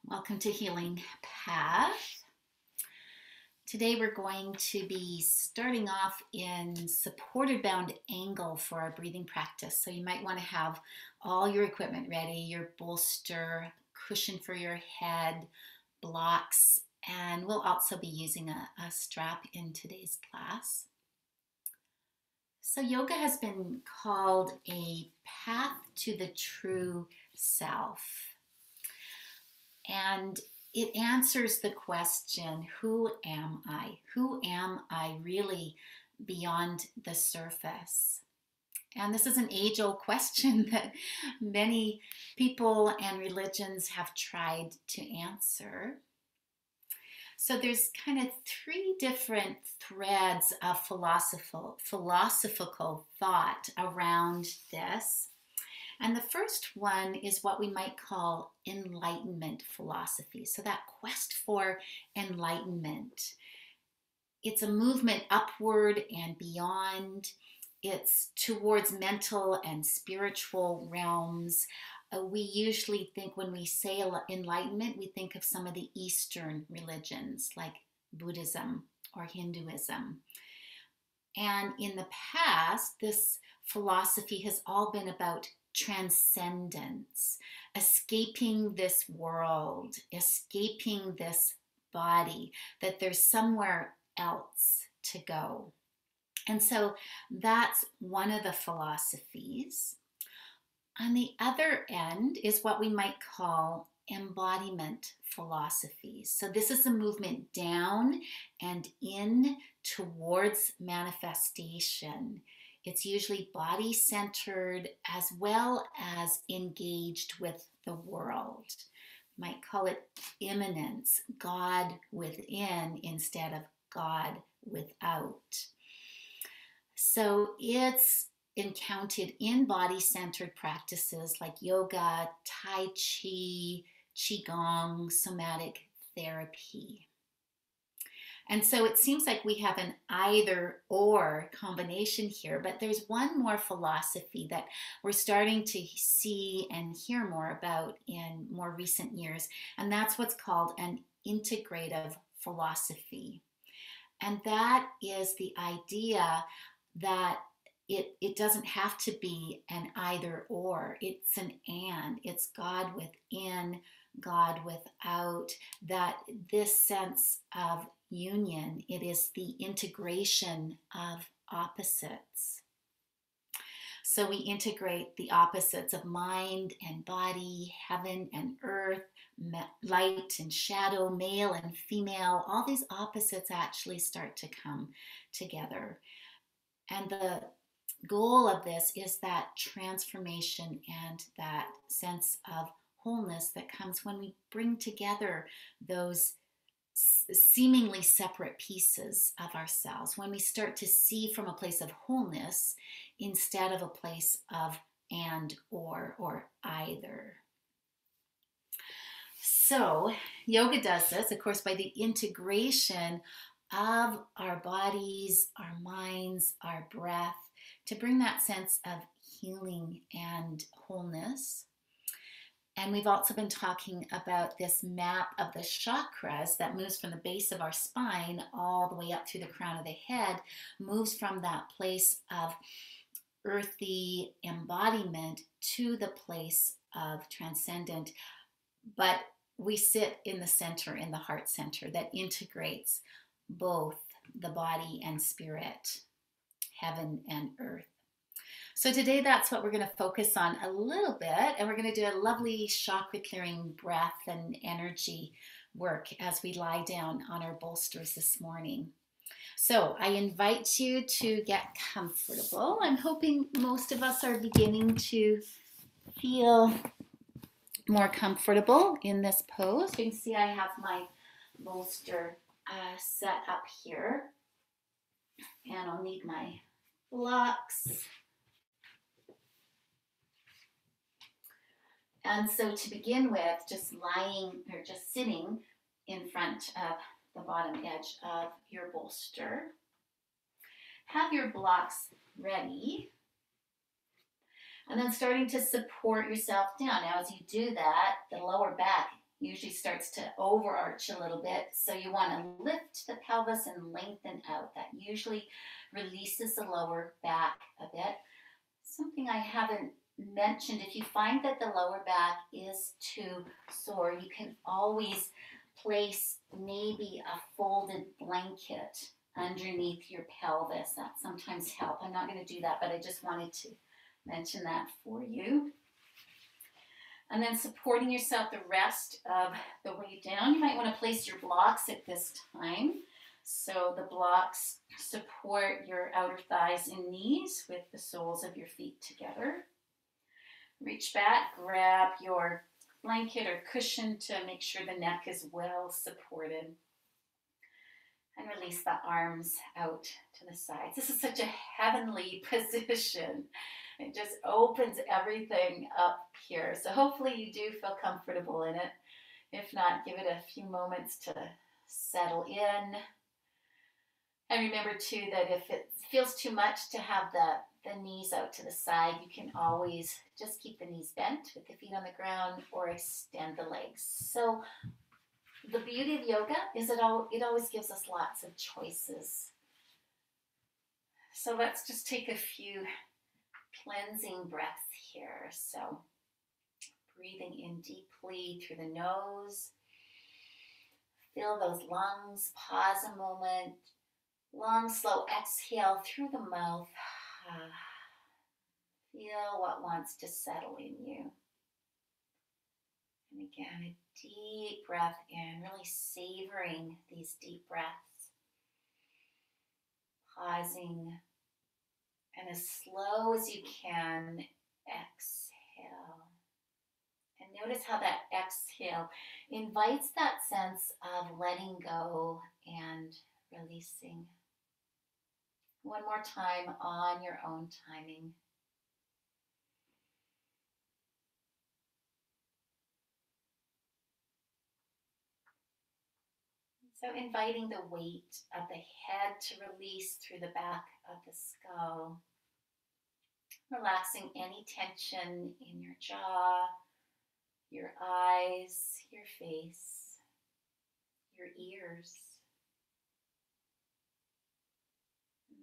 Welcome to Healing Path. Today we're going to be starting off in supported bound angle for our breathing practice. So you might want to have all your equipment ready, your bolster, cushion for your head, blocks, and we'll also be using a strap in today's class. So yoga has been called a path to the true self. And it answers the question, who am I? Who am I really beyond the surface? And this is an age-old question that many people and religions have tried to answer. So there's kind of three different threads of philosophical thought around this. And the first one is what we might call enlightenment philosophy. So that quest for enlightenment. It's a movement upward and beyond. It's towards mental and spiritual realms. We usually think when we say enlightenment, we think of some of the Eastern religions like Buddhism or Hinduism. And in the past, this philosophy has all been about transcendence, escaping this world, escaping this body, that there's somewhere else to go. And so that's one of the philosophies. On the other end is what we might call embodiment philosophies. So this is a movement down and in towards manifestation. It's usually body-centered as well as engaged with the world. You might call it immanence, God within instead of God without. So it's encountered in body-centered practices like yoga, tai chi, qigong, somatic therapy. And so it seems like we have an either or combination here, but there's one more philosophy that we're starting to see and hear more about in more recent years, and that's what's called an integrative philosophy. And that is the idea that it doesn't have to be an either or, it's an and. It's God within, God without, that this sense of union, it is the integration of opposites. So we integrate the opposites of mind and body, heaven and earth, light and shadow, male and female. All these opposites actually start to come together. And the goal of this is that transformation and that sense of wholeness that comes when we bring together those seemingly separate pieces of ourselves, when we start to see from a place of wholeness instead of a place of and or either. So yoga does this, of course, by the integration of our bodies, our minds, our breath, to bring that sense of healing and wholeness. And we've also been talking about this map of the chakras that moves from the base of our spine all the way up through the crown of the head, moves from that place of earthy embodiment to the place of transcendent. But we sit in the center, in the heart center, that integrates both the body and spirit, heaven and earth. So today that's what we're going to focus on a little bit, and we're going to do a lovely chakra clearing breath and energy work as we lie down on our bolsters this morning. So I invite you to get comfortable. I'm hoping most of us are beginning to feel more comfortable in this pose. You can see I have my bolster set up here, and I'll need my blocks. And so to begin with, just lying or just sitting in front of the bottom edge of your bolster. Have your blocks ready. And then starting to support yourself down. Now as you do that, the lower back usually starts to overarch a little bit. So you want to lift the pelvis and lengthen out. That usually releases the lower back a bit. Something I haven't mentioned, if you find that the lower back is too sore, you can always place maybe a folded blanket underneath your pelvis. That sometimes helps. I'm not going to do that, but I just wanted to mention that for you. And then supporting yourself the rest of the way down. You might want to place your blocks at this time. So the blocks support your outer thighs and knees with the soles of your feet together. Reach back, grab your blanket or cushion to make sure the neck is well supported. And release the arms out to the sides. This is such a heavenly position. It just opens everything up here. So hopefully you do feel comfortable in it. If not, give it a few moments to settle in. And remember too that if it feels too much to have the knees out to the side, you can always just keep the knees bent with the feet on the ground or extend the legs. So the beauty of yoga is it always gives us lots of choices. So let's just take a few cleansing breaths here. So breathing in deeply through the nose. Fill those lungs. Pause a moment. Long, slow exhale through the mouth. Feel what wants to settle in you. And again, a deep breath in, really savoring these deep breaths. Pausing, and as slow as you can, exhale. And notice how that exhale invites that sense of letting go and releasing. One more time on your own timing. So inviting the weight of the head to release through the back of the skull. Relaxing any tension in your jaw, your eyes, your face, your ears.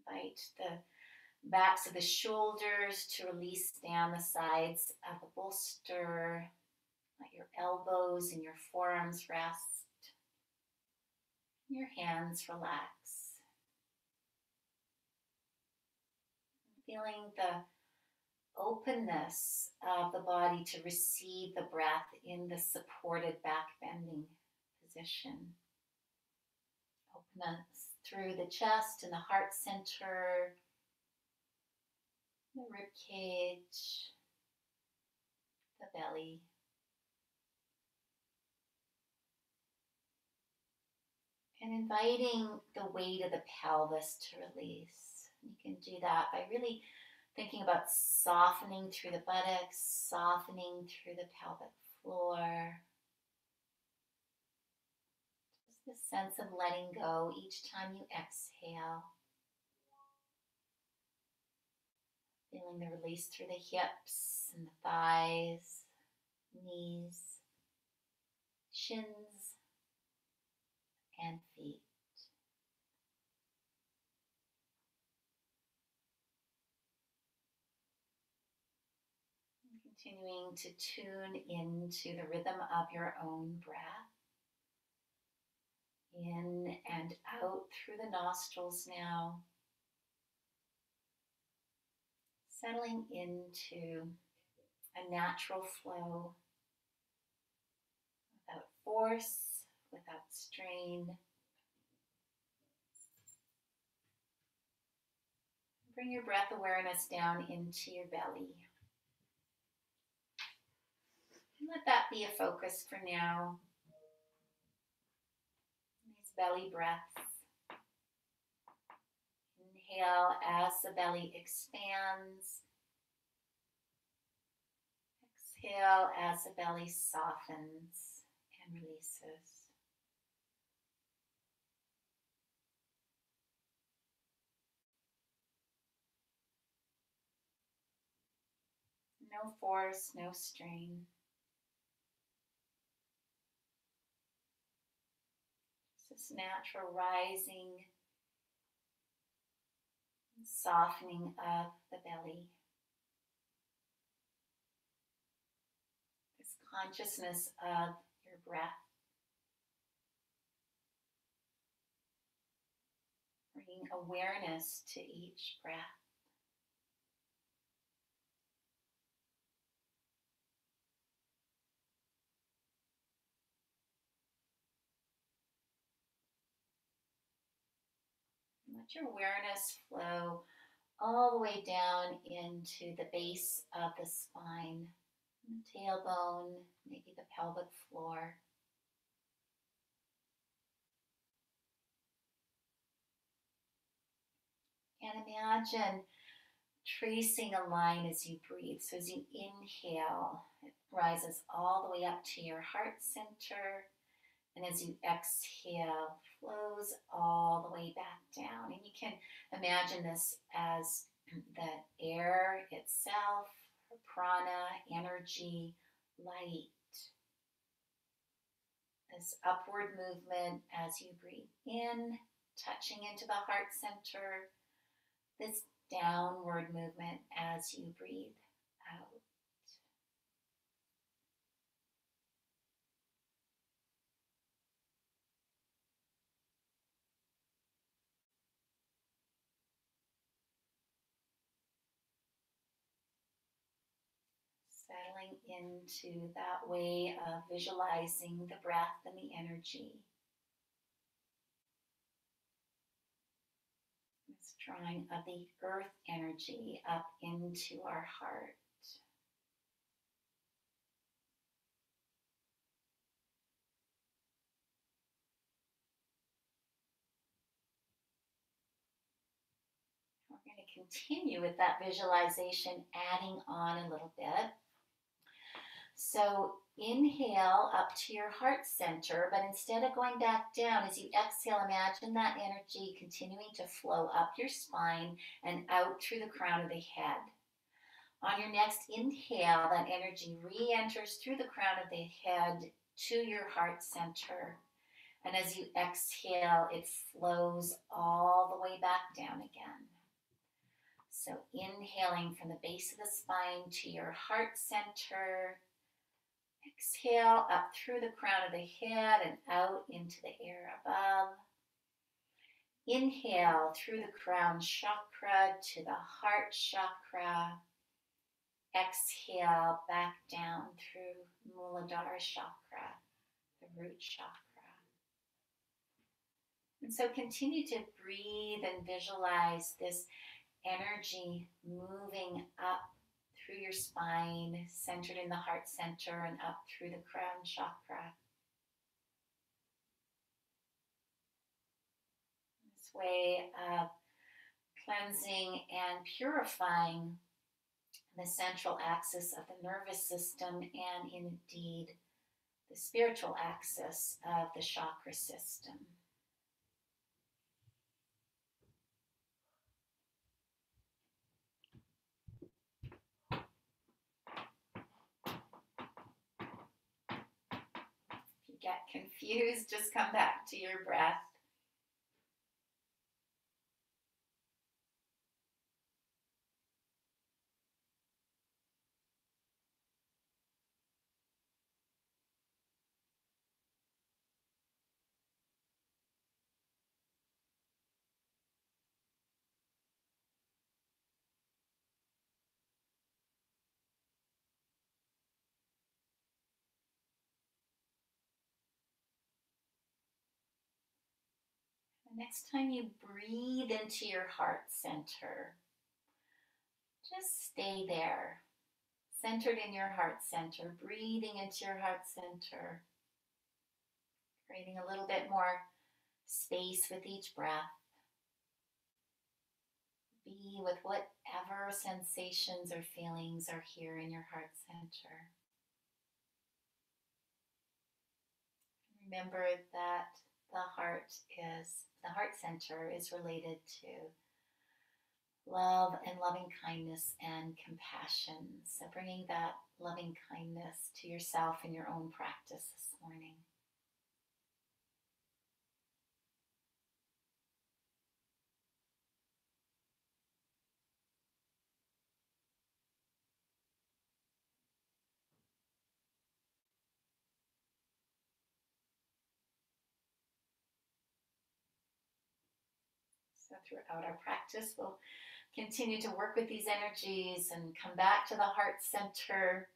Invite the backs of the shoulders to release down the sides of the bolster. Let your elbows and your forearms rest. Your hands relax. Feeling the openness of the body to receive the breath in the supported back bending position. Openness through the chest and the heart center, the rib cage, the belly. And inviting the weight of the pelvis to release. You can do that by really thinking about softening through the buttocks, softening through the pelvic floor. Just the sense of letting go each time you exhale. Feeling the release through the hips and the thighs, knees, shins, and feet. And continuing to tune into the rhythm of your own breath. In and out through the nostrils now. Settling into a natural flow without force, without strain. Bring your breath awareness down into your belly. And let that be a focus for now. These belly breaths. Inhale as the belly expands. Exhale as the belly softens and releases. No force, no strain. This natural rising, softening of the belly. This consciousness of your breath. Bringing awareness to each breath. Let your awareness flow all the way down into the base of the spine, the tailbone, maybe the pelvic floor. And imagine tracing a line as you breathe. So as you inhale, it rises all the way up to your heart center. And as you exhale, flows all the way back down. And you can imagine this as the air itself, prana, energy, light. This upward movement as you breathe in, touching into the heart center. This downward movement as you breathe out. Settling into that way of visualizing the breath and the energy. This drawing of the earth energy up into our heart. We're going to continue with that visualization, adding on a little bit. So inhale up to your heart center, but instead of going back down, as you exhale, imagine that energy continuing to flow up your spine and out through the crown of the head. On your next inhale, that energy re-enters through the crown of the head to your heart center. And as you exhale, it flows all the way back down again. So inhaling from the base of the spine to your heart center. Exhale up through the crown of the head and out into the air above. Inhale through the crown chakra to the heart chakra. Exhale back down through Muladhara chakra, the root chakra. And so continue to breathe and visualize this energy moving up through your spine, centered in the heart center and up through the crown chakra. This way of cleansing and purifying the central axis of the nervous system and indeed the spiritual axis of the chakra system. If you get confused, just come back to your breath. Next time you breathe into your heart center, just stay there, centered in your heart center, breathing into your heart center, creating a little bit more space with each breath. Be with whatever sensations or feelings are here in your heart center. Remember that the heart center is related to love and loving kindness and compassion. So bringing that loving kindness to yourself in your own practice this morning. So throughout our practice, we'll continue to work with these energies and come back to the heart center.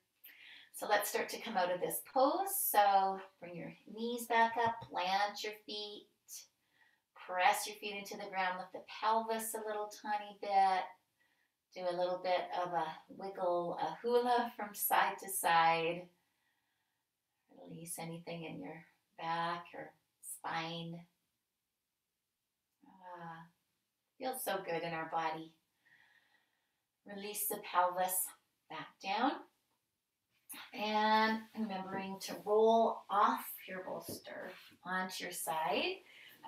So let's start to come out of this pose. So bring your knees back up, plant your feet, press your feet into the ground, lift the pelvis a little tiny bit. Do a little bit of a wiggle, a hula from side to side. Release anything in your back or spine. Feels so good in our body. Release the pelvis back down. And remembering to roll off your bolster onto your side.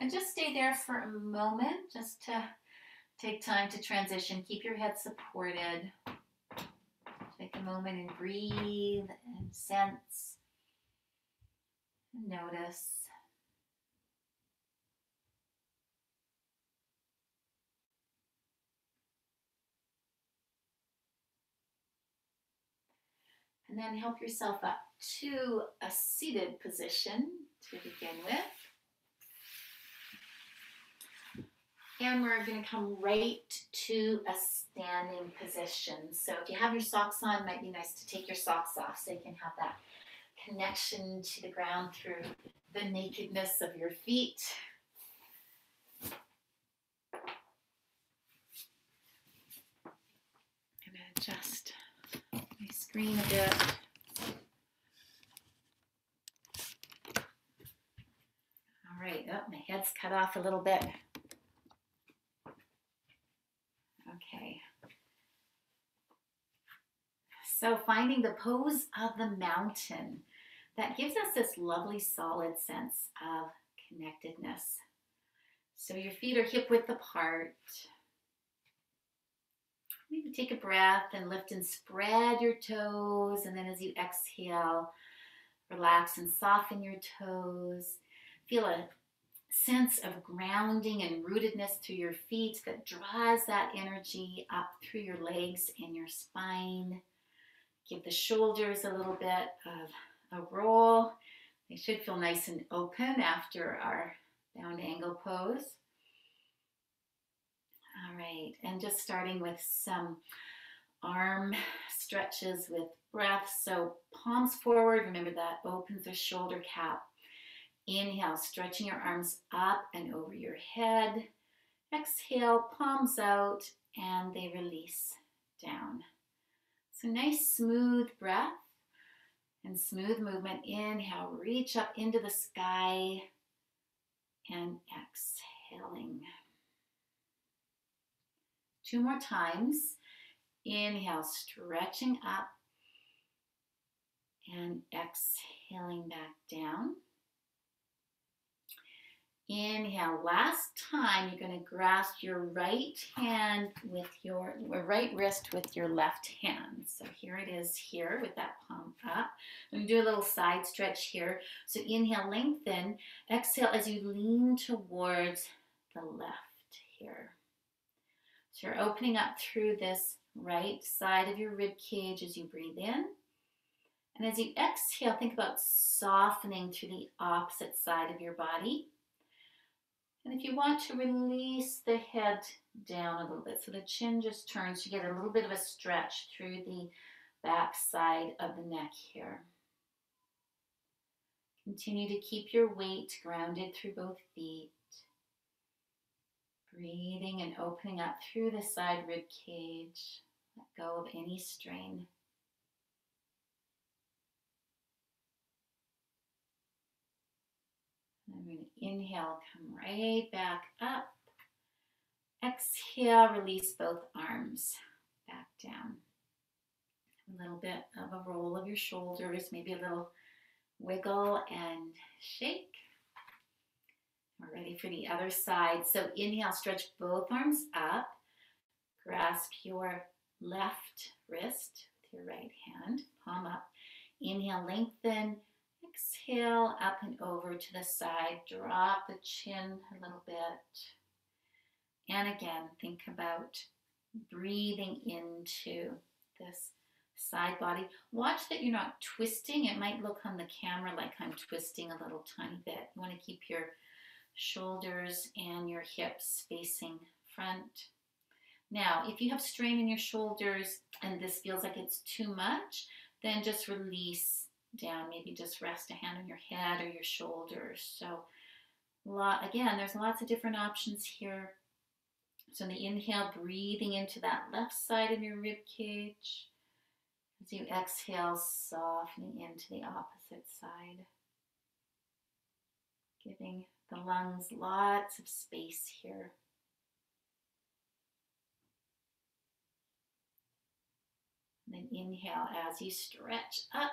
And just stay there for a moment, just to take time to transition. Keep your head supported. Take a moment and breathe and sense and notice. And then help yourself up to a seated position to begin with. And we're going to come right to a standing position. So if you have your socks on, it might be nice to take your socks off so you can have that connection to the ground through the nakedness of your feet. I'm going to adjust my screen a bit. All right, oh, my head's cut off a little bit. Okay. So finding the pose of the mountain, that gives us this lovely solid sense of connectedness. So your feet are hip width apart. Maybe take a breath and lift and spread your toes. And then as you exhale, relax and soften your toes. Feel a sense of grounding and rootedness through your feet that draws that energy up through your legs and your spine. Give the shoulders a little bit of a roll. They should feel nice and open after our bound angle pose. All right, and just starting with some arm stretches with breath. So palms forward, remember that opens the shoulder cap. Inhale, stretching your arms up and over your head. Exhale, palms out, and they release down. So nice smooth breath and smooth movement. Inhale, reach up into the sky, and exhaling. 2 more times. Inhale, stretching up, and exhaling back down. Inhale, last time, you're going to grasp your right hand with your right wrist with your left hand. So here it is here with that palm up. I'm going to do a little side stretch here. So inhale, lengthen. Exhale as you lean towards the left here. So you're opening up through this right side of your rib cage as you breathe in. And as you exhale, think about softening to the opposite side of your body. And if you want to release the head down a little bit, so the chin just turns, you get a little bit of a stretch through the back side of the neck here. Continue to keep your weight grounded through both feet. Breathing and opening up through the side rib cage. Let go of any strain. I'm going to inhale, come right back up. Exhale, release both arms back down. A little bit of a roll of your shoulders, maybe a little wiggle and shake. We're ready for the other side. So inhale, stretch both arms up. Grasp your left wrist with your right hand, palm up. Inhale, lengthen. Exhale, up and over to the side. Drop the chin a little bit. And again, think about breathing into this side body. Watch that you're not twisting. It might look on the camera like I'm twisting a little tiny bit. You want to keep your shoulders and your hips facing front. Now, if you have strain in your shoulders and this feels like it's too much, then just release down. Maybe just rest a hand on your head or your shoulders. So, again, there's lots of different options here. So, in the inhale, breathing into that left side of your rib cage. As you exhale, softening into the opposite side. Giving the lungs lots of space here. And then inhale as you stretch up.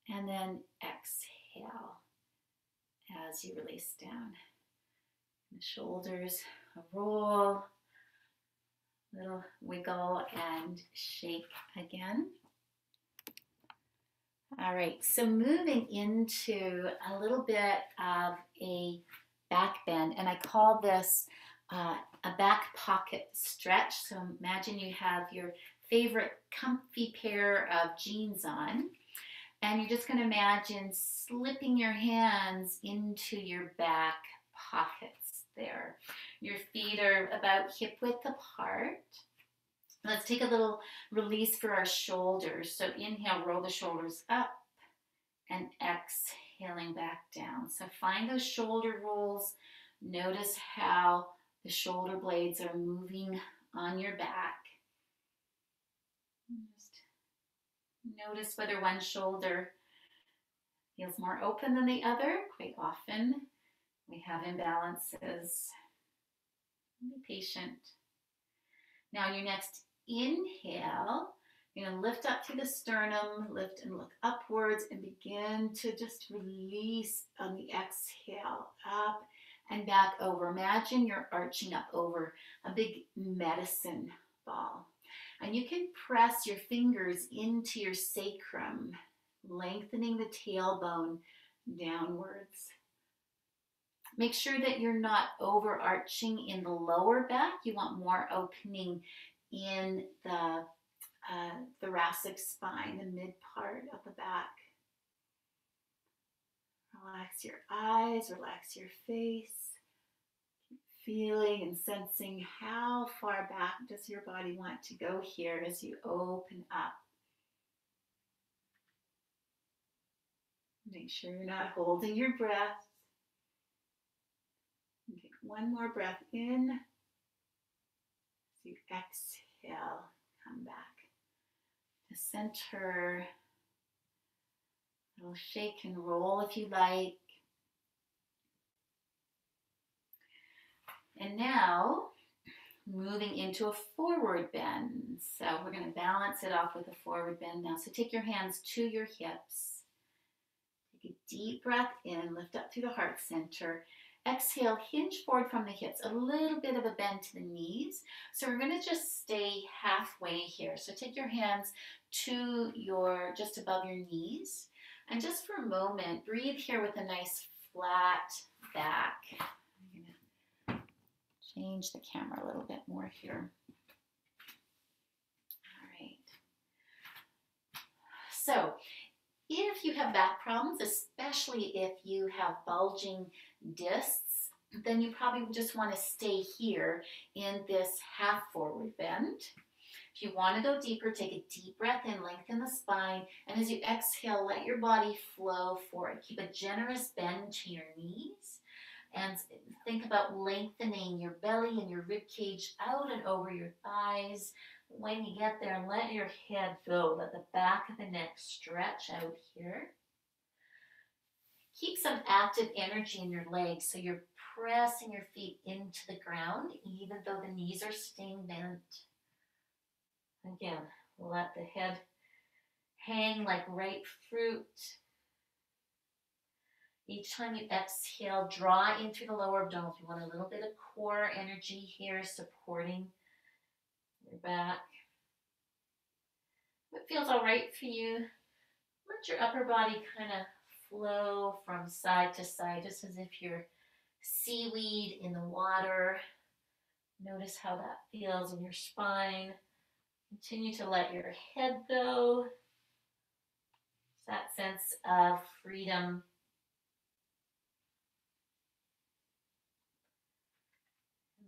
And then exhale as you release down. The shoulders roll, little wiggle and shake again. All right, so moving into a little bit of a back bend, and I call this a back pocket stretch. So imagine you have your favorite comfy pair of jeans on, and you're just going to imagine slipping your hands into your back pockets there. Your feet are about hip width apart. Let's take a little release for our shoulders. So inhale, roll the shoulders up, and exhaling back down. So find those shoulder rolls. Notice how the shoulder blades are moving on your back. Just notice whether one shoulder feels more open than the other. Quite often we have imbalances. Be patient. Now your next inhale, you're going to lift up through the sternum, lift and look upwards, and begin to just release on the exhale, up and back over. Imagine you're arching up over a big medicine ball. And you can press your fingers into your sacrum, lengthening the tailbone downwards. Make sure that you're not overarching in the lower back. You want more opening in the thoracic spine, the mid part of the back. Relax your eyes, relax your face. Keep feeling and sensing how far back does your body want to go here as you open up. Make sure you're not holding your breath. And take one more breath in. As you exhale, come back to center. A little shake and roll if you like. And now, moving into a forward bend. So we're going to balance it off with a forward bend now. So take your hands to your hips. Take a deep breath in, lift up through the heart center. Exhale, hinge forward from the hips, a little bit of a bend to the knees. So we're going to just stay halfway here. So take your hands to just above your knees. And just for a moment, breathe here with a nice flat back. I'm going to change the camera a little bit more here. All right. So if you have back problems, especially if you have bulging discs, then you probably just want to stay here in this half forward bend. If you want to go deeper, take a deep breath in, lengthen the spine, and as you exhale, let your body flow forward. Keep a generous bend to your knees, and think about lengthening your belly and your rib cage out and over your thighs. When you get there, let your head go. Let the back of the neck stretch out here. Keep some active energy in your legs, so you're pressing your feet into the ground, even though the knees are staying bent. Again, let the head hang like ripe fruit. Each time you exhale, draw in through the lower abdomen. You want a little bit of core energy here, supporting your back. If it feels all right for you, let your upper body kind of flow from side to side, just as if you're seaweed in the water. Notice how that feels in your spine. Continue to let your head go. It's that sense of freedom.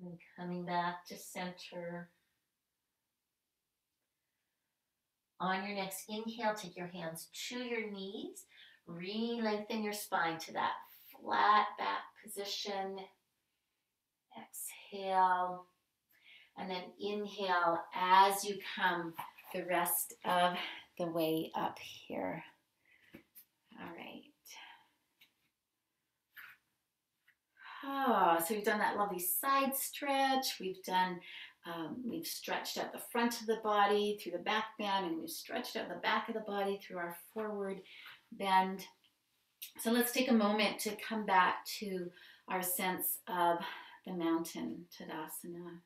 And coming back to center. On your next inhale, take your hands to your knees. Re-lengthen your spine to that flat back position. Exhale. And then inhale as you come the rest of the way up here. All right. Oh, so we've done that lovely side stretch. We've stretched out the front of the body through the back bend, and we've stretched out the back of the body through our forward bend. So let's take a moment to come back to our sense of the mountain Tadasana.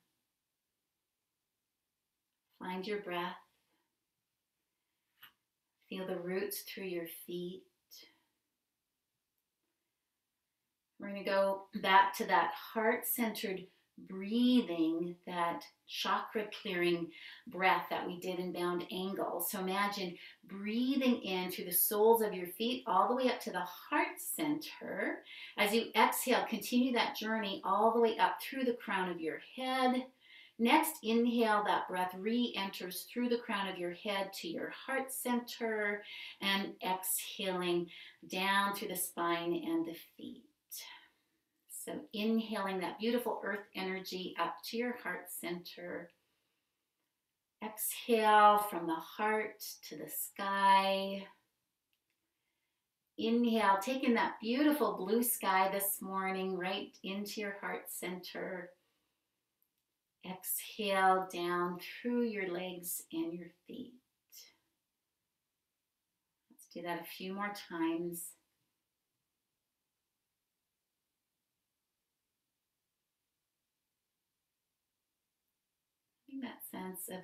Find your breath. Feel the roots through your feet. We're going to go back to that heart-centered breathing, that chakra clearing breath that we did in bound angle. So imagine breathing in through the soles of your feet all the way up to the heart center. As you exhale, continue that journey all the way up through the crown of your head. Next, inhale, that breath re-enters through the crown of your head to your heart center, and exhaling down through the spine and the feet. So inhaling that beautiful earth energy up to your heart center. Exhale from the heart to the sky. Inhale, taking that beautiful blue sky this morning right into your heart center. Exhale down through your legs and your feet. Let's do that a few more times. That sense of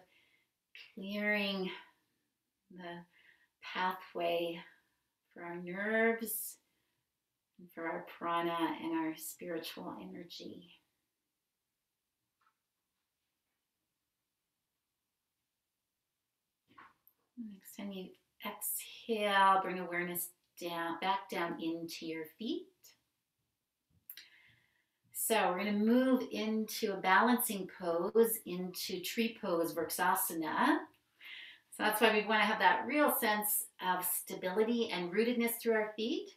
clearing the pathway for our nerves, and for our prana and our spiritual energy. Next time you exhale, bring awareness down, back down into your feet. So we're going to move into a balancing pose, into tree pose, Vrksasana. So that's why we want to have that real sense of stability and rootedness through our feet.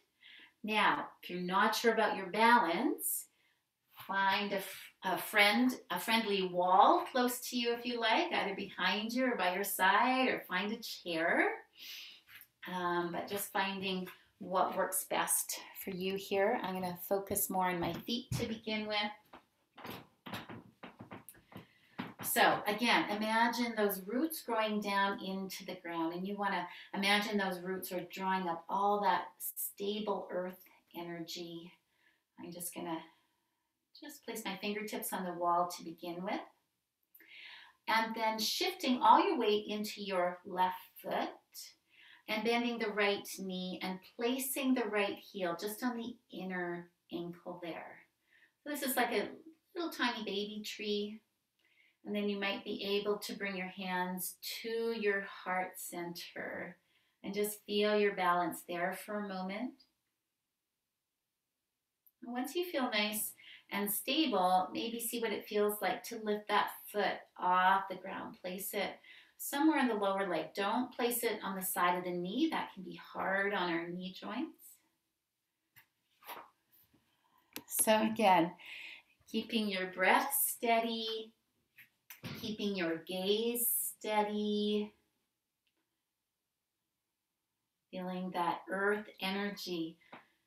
Now, if you're not sure about your balance, find a friendly wall close to you if you like, either behind you or by your side, or find a chair. But just finding what works best for you here. I'm going to focus more on my feet to begin with. So again, imagine those roots growing down into the ground, and you want to imagine those roots are drawing up all that stable earth energy. I'm just going to place my fingertips on the wall to begin with, and then shifting all your weight into your left foot, and bending the right knee and placing the right heel just on the inner ankle there. So this is like a little tiny baby tree. And then you might be able to bring your hands to your heart center and just feel your balance there for a moment. And once you feel nice and stable, maybe see what it feels like to lift that foot off the ground. Place it somewhere in the lower leg. Don't place it on the side of the knee. That can be hard on our knee joints. So again, keeping your breath steady, keeping your gaze steady, feeling that earth energy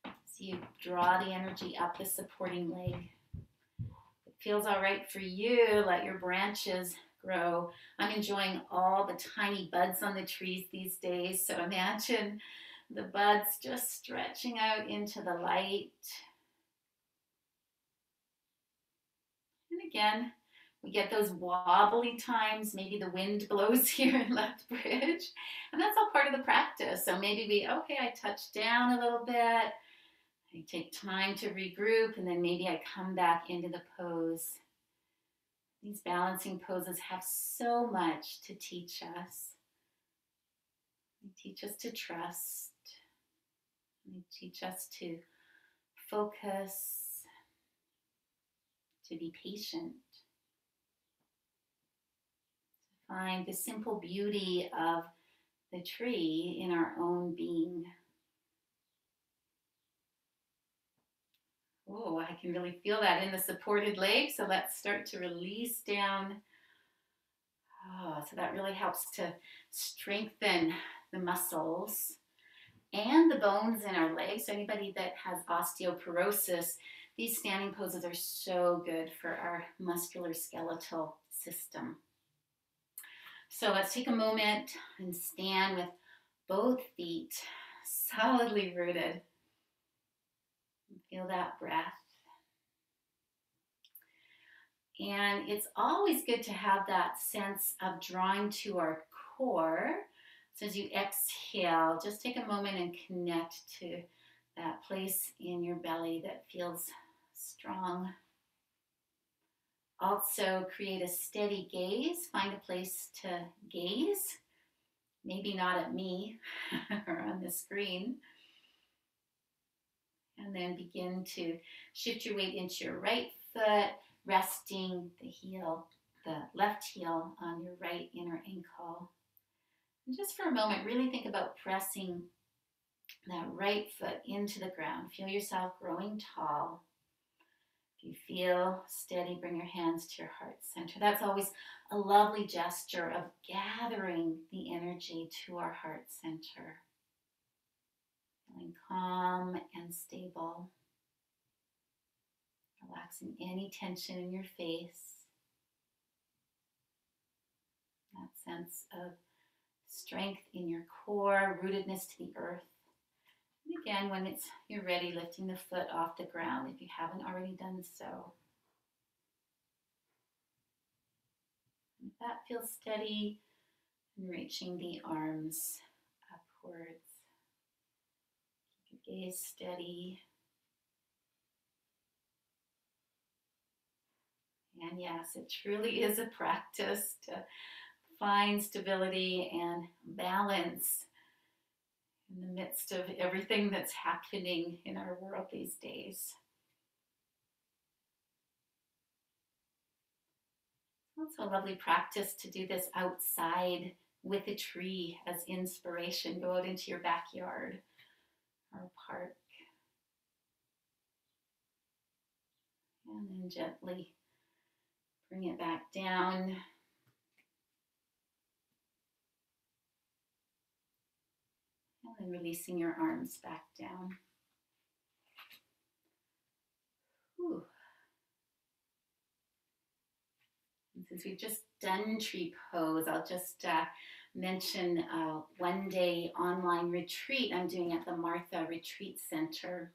as you draw the energy up the supporting leg. If it feels all right for you, let your branches grow. I'm enjoying all the tiny buds on the trees these days, so imagine the buds just stretching out into the light. And again, we get those wobbly times. Maybe the wind blows here in left bridge, and that's all part of the practice. So maybe I touch down a little bit, I take time to regroup, and then maybe I come back into the pose. These balancing poses have so much to teach us. They teach us to trust. They teach us to focus, to be patient. find the simple beauty of the tree in our own being. Oh, I can really feel that in the supported leg. So let's start to release down. Oh, so that really helps to strengthen the muscles and the bones in our legs. So anybody that has osteoporosis, these standing poses are so good for our musculoskeletal system. So let's take a moment and stand with both feet solidly rooted. Feel that breath. And it's always good to have that sense of drawing to our core. So as you exhale, just take a moment and connect to that place in your belly that feels strong. Also create a steady gaze. Find a place to gaze. Maybe not at me or on the screen. And then begin to shift your weight into your right foot, resting the left heel on your right inner ankle. And just for a moment, really think about pressing that right foot into the ground. Feel yourself growing tall. If you feel steady, bring your hands to your heart center. That's always a lovely gesture of gathering the energy to our heart center. Feeling calm and stable. Relaxing any tension in your face. That sense of strength in your core, rootedness to the earth. And again, when you're ready, lifting the foot off the ground if you haven't already done so. And if that feels steady, and reaching the arms upwards. Keep your gaze steady. And yes, it truly is a practice to find stability and balance in the midst of everything that's happening in our world these days. It's also a lovely practice to do this outside with a tree as inspiration. Go out into your backyard or park. And then gently bring it back down. And then releasing your arms back down. Whew. And since we've just done tree pose, I'll just mention a one-day online retreat I'm doing at the Martha Retreat Center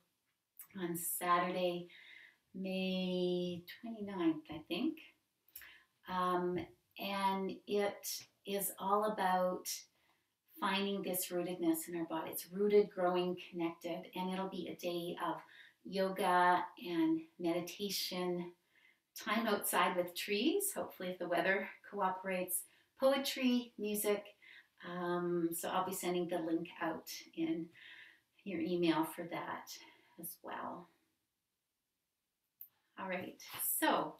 on Saturday, May 29th, I think. And it is all about finding this rootedness in our body. It's rooted, growing, connected, and it'll be a day of yoga and meditation, time outside with trees, hopefully if the weather cooperates, poetry, music. So I'll be sending the link out in your email for that as well. All right, so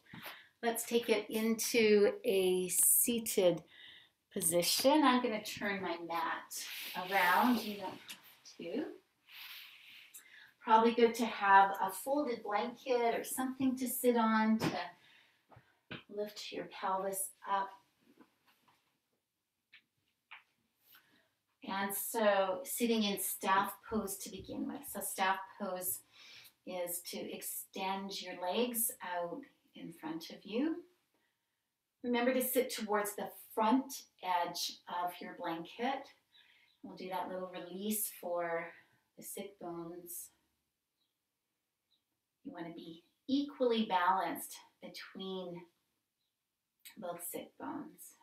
let's take it into a seated position. I'm going to turn my mat around. You don't have to. Probably good to have a folded blanket or something to sit on to lift your pelvis up. And so sitting in staff pose to begin with. So staff pose is to extend your legs out in front of you. Remember to sit towards the front edge of your blanket. We'll do that little release for the sit bones. You want to be equally balanced between both sit bones.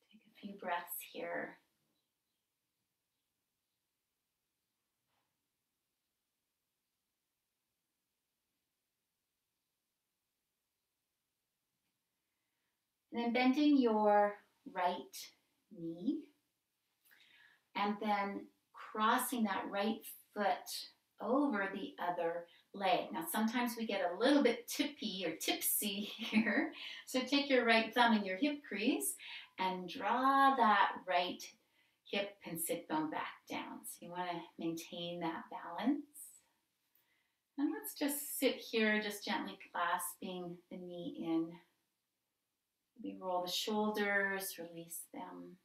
Take a few breaths here. And then bending your right knee and then crossing that right foot over the other leg. Now, sometimes we get a little bit tippy or tipsy here. So take your right thumb in your hip crease and draw that right hip and sit bone back down. So you want to maintain that balance. And let's just sit here, just gently clasping the knee in. We roll the shoulders, release them.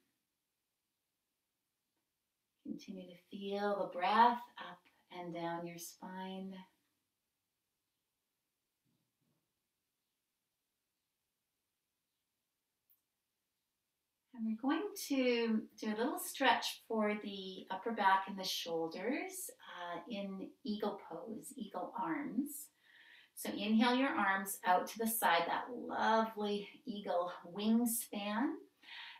Continue to feel the breath up and down your spine. And we're going to do a little stretch for the upper back and the shoulders in eagle pose, eagle arms. So inhale your arms out to the side, that lovely eagle wingspan.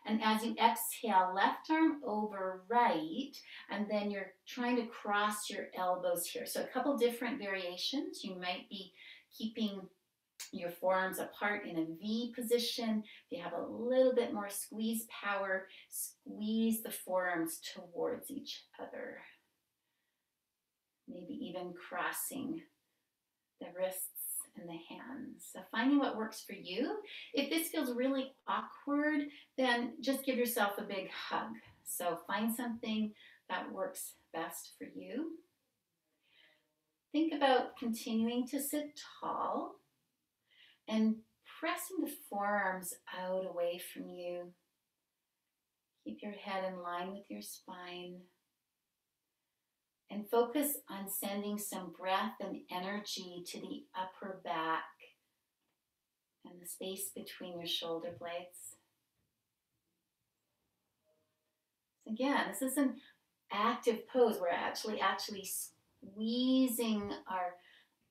And as you exhale, left arm over right, and then you're trying to cross your elbows here. So a couple different variations. You might be keeping your forearms apart in a V position. If you have a little bit more squeeze power, squeeze the forearms towards each other. Maybe even crossing the wrists and the hands. So finding what works for you. If this feels really awkward, then just give yourself a big hug. So find something that works best for you. Think about continuing to sit tall and pressing the forearms out away from you. Keep your head in line with your spine. And focus on sending some breath and energy to the upper back and the space between your shoulder blades. So again, this is an active pose. We're actually squeezing our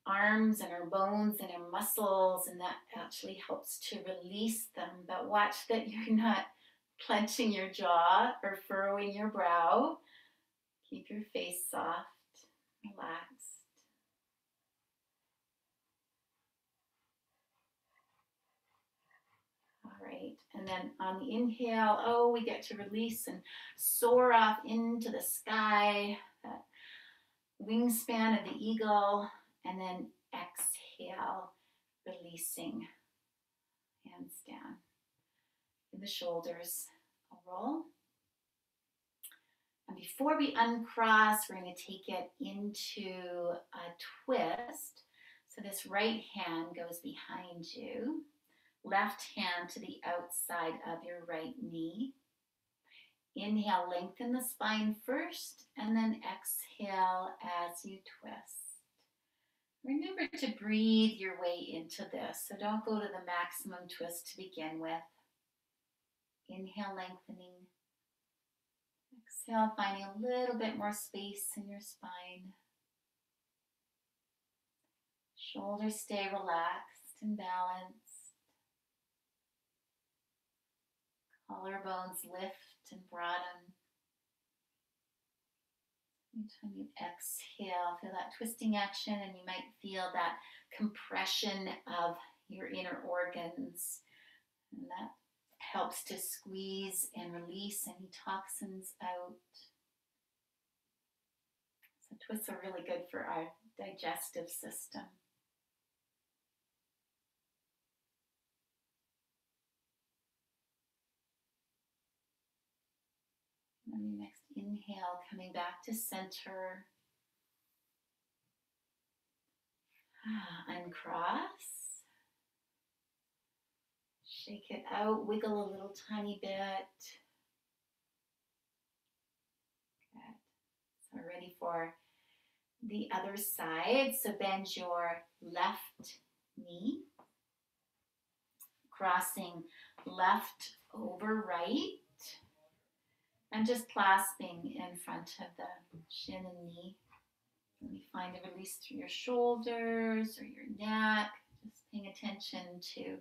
arms and our bones and our muscles, and that actually helps to release them. But watch that you're not clenching your jaw or furrowing your brow. Keep your face soft, relaxed. All right, and then on the inhale, we get to release and soar off into the sky, that wingspan of the eagle, and then exhale, releasing, hands down. In the shoulders, a roll. And before we uncross, we're going to take it into a twist. So this right hand goes behind you. Left hand to the outside of your right knee. Inhale, lengthen the spine first, and then exhale as you twist. Remember to breathe your way into this, so don't go to the maximum twist to begin with. Inhale, lengthening. Exhale, finding a little bit more space in your spine. Shoulders stay relaxed and balanced. Collarbones lift and broaden. Anytime you exhale, feel that twisting action, and you might feel that compression of your inner organs. And that helps to squeeze and release any toxins out. So twists are really good for our digestive system. And then the next inhale, coming back to center. Uncross. Shake it out, wiggle a little tiny bit. Good. So we're ready for the other side. So bend your left knee, crossing left over right, and just clasping in front of the shin and knee. Let me find a release through your shoulders or your neck, just paying attention to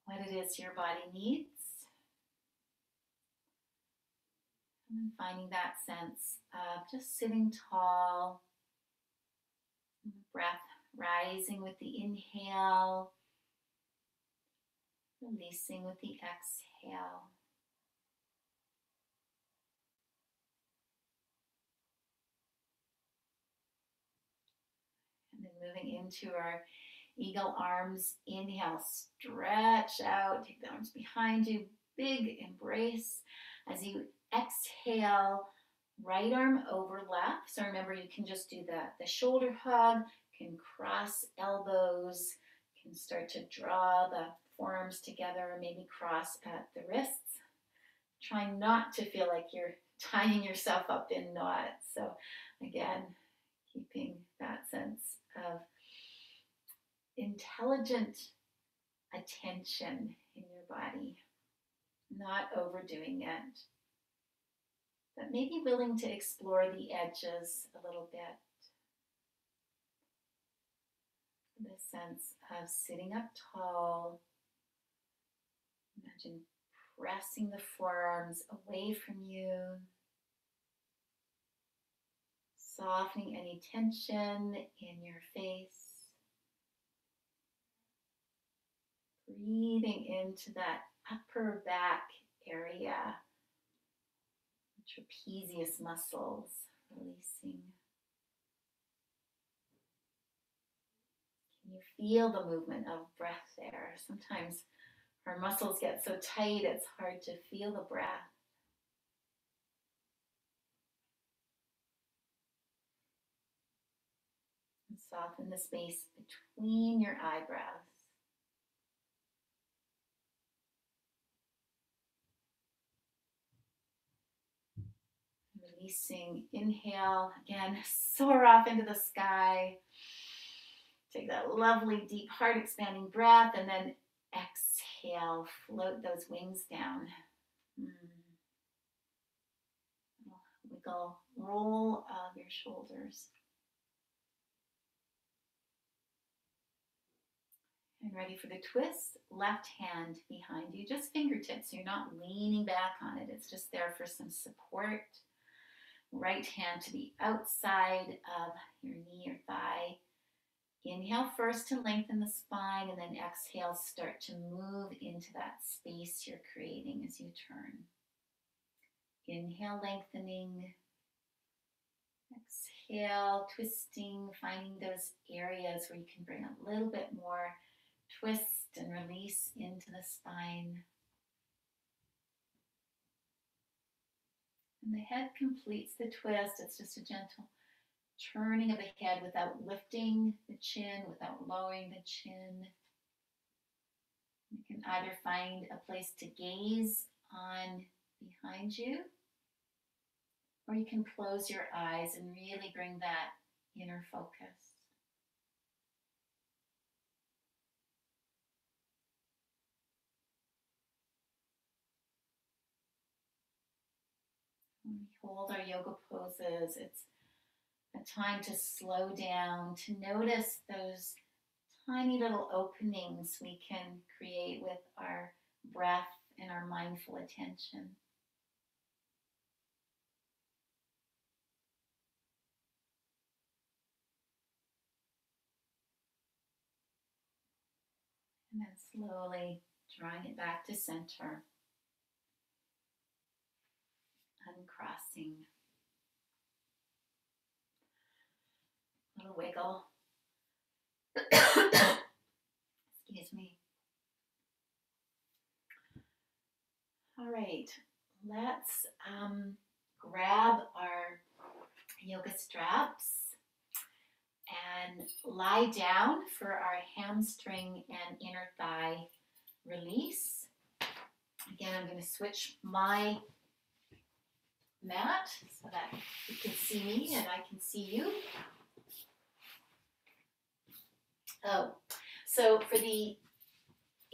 what it is your body needs. And then finding that sense of just sitting tall, breath rising with the inhale, releasing with the exhale. moving into our eagle arms. Inhale, stretch out, take the arms behind you, big embrace. As you exhale, right arm over left. So remember, you can just do the shoulder hug, can cross elbows, can start to draw the forearms together, maybe cross at the wrists. Try not to feel like you're tying yourself up in knots. So again, keeping that sense of intelligent attention in your body, not overdoing it, but maybe willing to explore the edges a little bit. The sense of sitting up tall. Imagine pressing the forearms away from you, softening any tension in your face. Breathing into that upper back area, trapezius muscles, releasing. Can you feel the movement of breath there? Sometimes our muscles get so tight it's hard to feel the breath. And soften the space between your eyebrows. Releasing, inhale, again, soar off into the sky. Take that lovely deep heart expanding breath and then exhale, float those wings down. Wiggle, roll of your shoulders. And ready for the twist, left hand behind you, just fingertips. You're not leaning back on it. It's just there for some support. Right hand to the outside of your knee or thigh. Inhale first to lengthen the spine, and then exhale, start to move into that space you're creating as you turn. Inhale, lengthening. Exhale, twisting, finding those areas where you can bring a little bit more twist and release into the spine. And the head completes the twist. It's just a gentle turning of the head without lifting the chin, without lowering the chin. You can either find a place to gaze on behind you, or you can close your eyes and really bring that inner focus. When we hold our yoga poses, it's a time to slow down, to notice those tiny little openings we can create with our breath and our mindful attention. And then slowly drawing it back to center, uncrossing. A little wiggle. Excuse me. All right, let's grab our yoga straps and lie down for our hamstring and inner thigh release. Again, I'm going to switch my mat so that you can see me and I can see you. Oh, so for the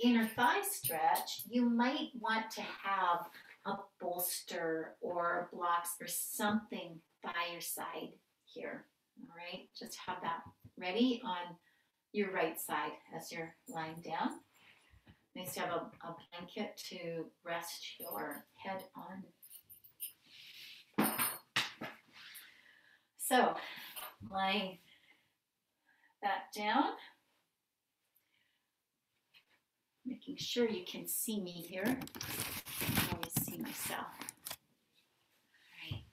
inner thigh stretch, you might want to have a bolster or blocks or something by your side here. All right, just have that ready on your right side as you're lying down. Nice to have a blanket to rest your head on. So, lying back down, making sure you can see me here. I always see myself. All right.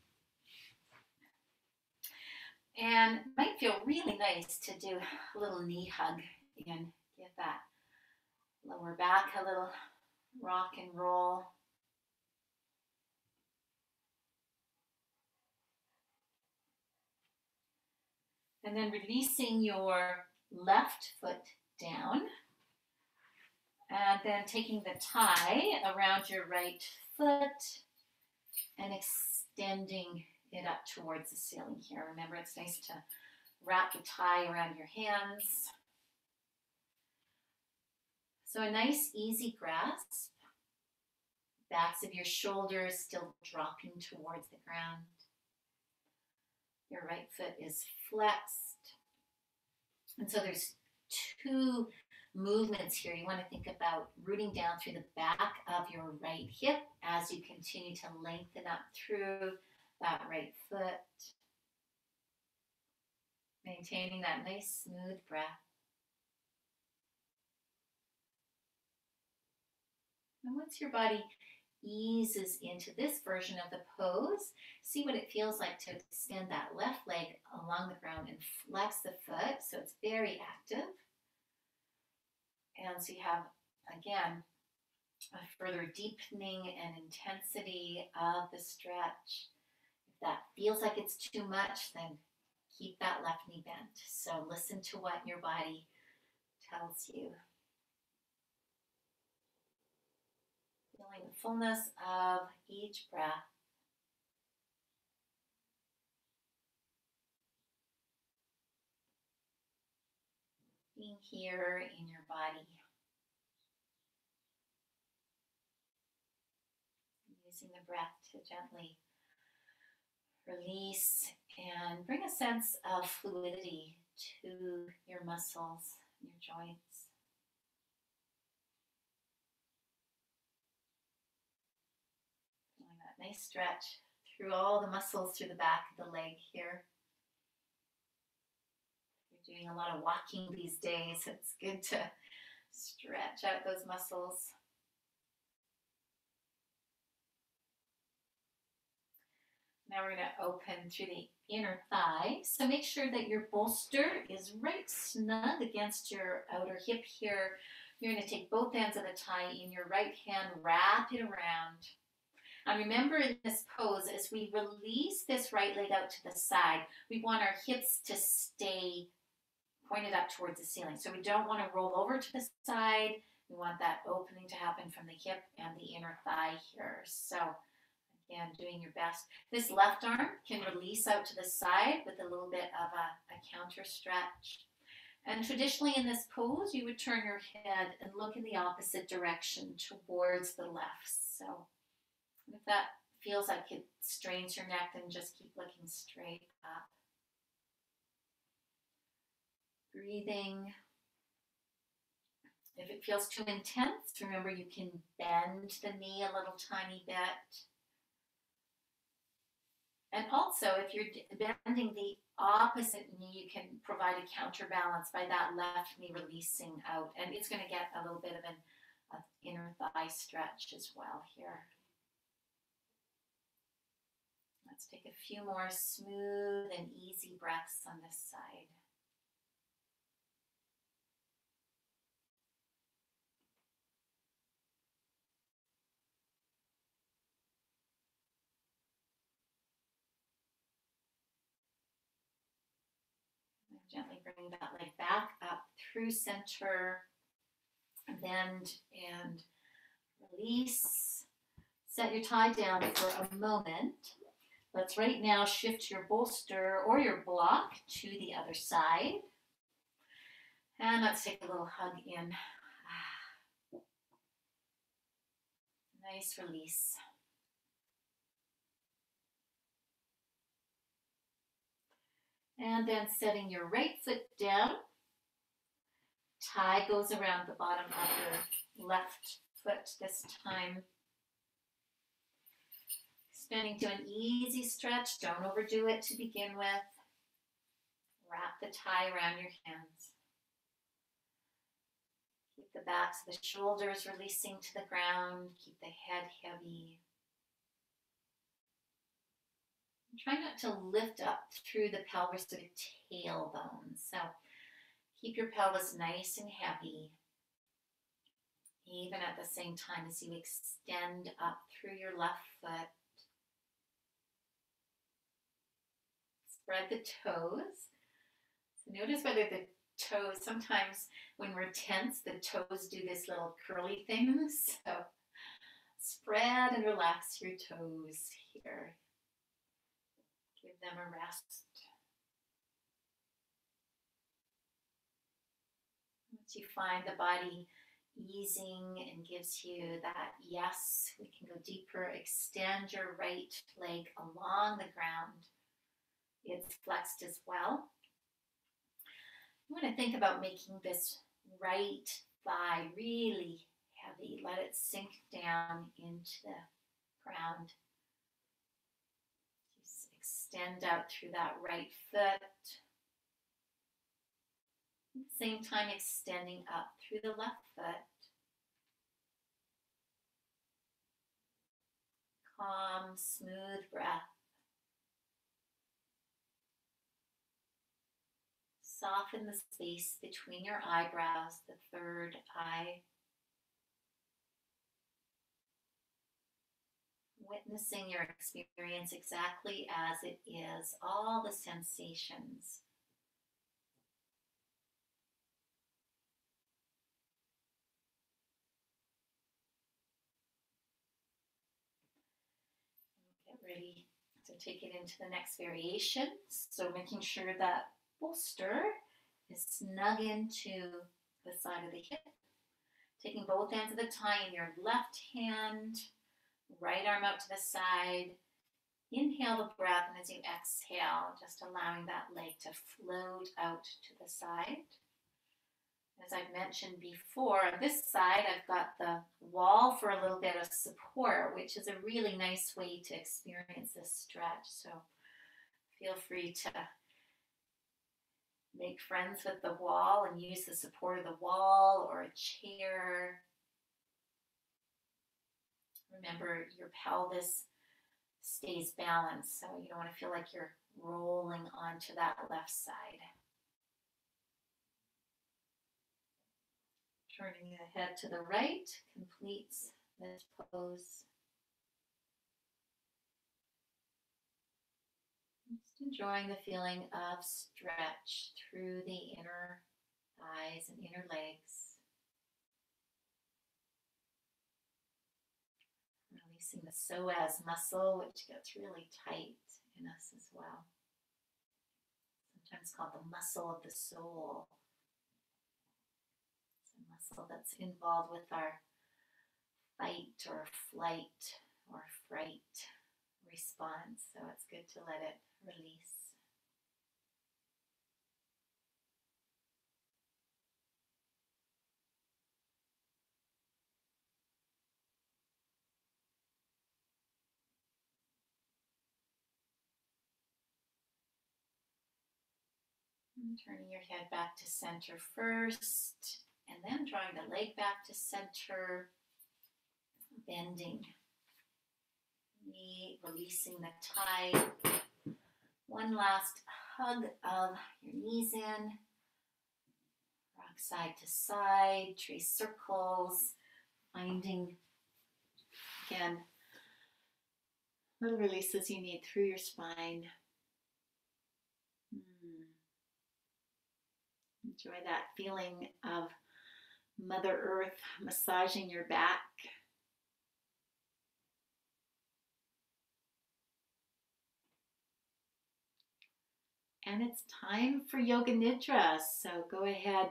And it might feel really nice to do a little knee hug and give that lower back a little rock and roll. And then releasing your left foot down. And then taking the tie around your right foot and extending it up towards the ceiling here. Remember, it's nice to wrap the tie around your hands. So a nice easy grasp. Backs of your shoulders still dropping towards the ground. Your right foot is flexed. And so there's two movements here. You want to think about rooting down through the back of your right hip as you continue to lengthen up through that right foot. Maintaining that nice smooth breath. And once your body eases into this version of the pose, see what it feels like to extend that left leg along the ground and flex the foot so it's very active. And so you have, again, a further deepening and intensity of the stretch. If that feels like it's too much, then keep that left knee bent. So listen to what your body tells you. Feeling the fullness of each breath. Being here in your body. Using the breath to gently release and bring a sense of fluidity to your muscles, your joints. Feeling that nice stretch through all the muscles through the back of the leg here. You're doing a lot of walking these days. It's good to stretch out those muscles. Now we're going to open through the inner thigh. So make sure that your bolster is right snug against your outer hip here. You're going to take both ends of the tie in your right hand, wrap it around. And remember in this pose, as we release this right leg out to the side, we want our hips to stay pointed up towards the ceiling. So we don't want to roll over to the side. We want that opening to happen from the hip and the inner thigh here. So again, doing your best. This left arm can release out to the side with a little bit of a counter stretch. And traditionally in this pose, you would turn your head and look in the opposite direction towards the left. So if that feels like it strains your neck, then just keep looking straight up. Breathing. If it feels too intense, remember you can bend the knee a little tiny bit. And also, if you're bending the opposite knee, you can provide a counterbalance by that left knee releasing out. And it's going to get a little bit of an inner thigh stretch as well here. Let's take a few more smooth and easy breaths on this side. Gently bring that leg back up through center, bend and release. Set your tie down for a moment. Let's right now shift your bolster or your block to the other side. And let's take a little hug in. Nice release. And then setting your right foot down. Tie goes around the bottom of your left foot this time. Extending to an easy stretch. Don't overdo it to begin with. Wrap the tie around your hands. Keep the backs of the shoulders releasing to the ground. Keep the head heavy. Try not to lift up through the pelvis to the tailbone. So keep your pelvis nice and heavy, even at the same time as you extend up through your left foot. Spread the toes. So notice whether the toes, sometimes when we're tense, the toes do this little curly things. So spread and relax your toes here. Give them a rest. Once you find the body easing and gives you that yes, we can go deeper, extend your right leg along the ground. It's flexed as well. You want to think about making this right thigh really heavy. Let it sink down into the ground. Just extend out through that right foot. At the same time, extending up through the left foot. Calm, smooth breath. Soften the space between your eyebrows, the third eye. Witnessing your experience exactly as it is, all the sensations. Get ready to take it into the next variation. So making sure that bolster is snug into the side of the hip. Taking both ends of the tie in your left hand, right arm out to the side. Inhale the breath, and as you exhale, just allowing that leg to float out to the side. As I've mentioned before, on this side, I've got the wall for a little bit of support, which is a really nice way to experience this stretch. So feel free to make friends with the wall and use the support of the wall or a chair. Remember, your pelvis stays balanced, so you don't want to feel like you're rolling onto that left side. Turning the head to the right completes this pose. Just enjoying the feeling of stretch through the inner thighs and inner legs. Releasing the psoas muscle, which gets really tight in us as well. Sometimes called the muscle of the soul. It's a muscle that's involved with our fight or flight or fright response. So it's good to let it release. And turning your head back to center first, and then drawing the leg back to center, bending knee, releasing the tie. One last hug of your knees in. Rock side to side, trace circles, finding, again, little releases you need through your spine. Enjoy that feeling of Mother Earth massaging your back. And it's time for Yoga Nidra. So go ahead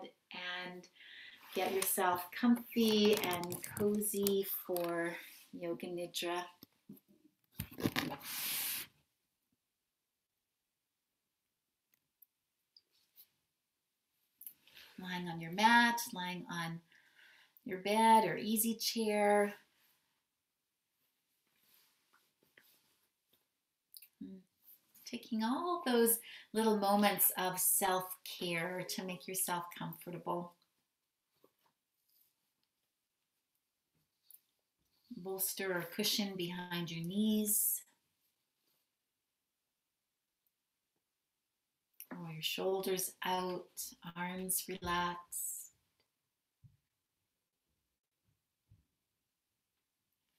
and get yourself comfy and cozy for Yoga Nidra. Lying on your mat, lying on your bed or easy chair. Taking all those little moments of self-care to make yourself comfortable. Bolster or cushion behind your knees. your shoulders out, arms relaxed.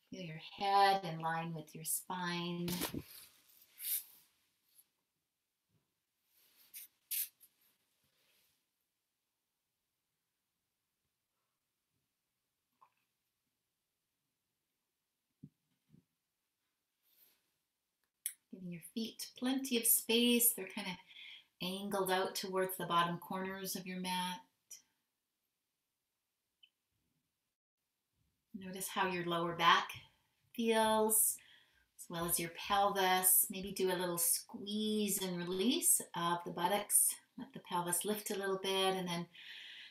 Feel your head in line with your spine. Giving your feet plenty of space. They're kind of angled out towards the bottom corners of your mat. Notice how your lower back feels, as well as your pelvis. Maybe do a little squeeze and release of the buttocks. Let the pelvis lift a little bit, and then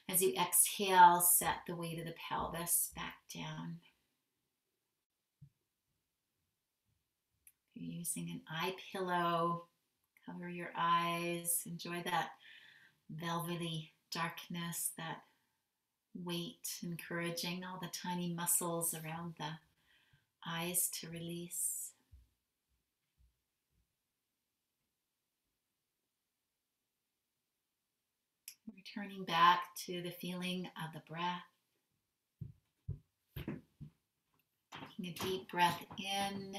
as you exhale, set the weight of the pelvis back down. If you're using an eye pillow, cover your eyes. Enjoy that velvety darkness, that weight, encouraging all the tiny muscles around the eyes to release. Returning back to the feeling of the breath. Taking a deep breath in,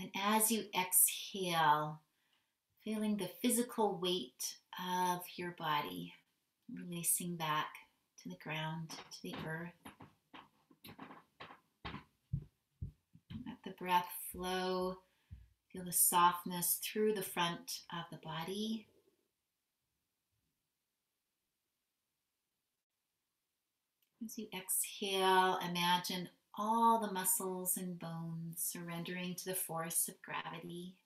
and as you exhale, feeling the physical weight of your body releasing back to the ground, to the earth. Let the breath flow. Feel the softness through the front of the body. As you exhale, imagine all the muscles and bones surrendering to the force of gravity.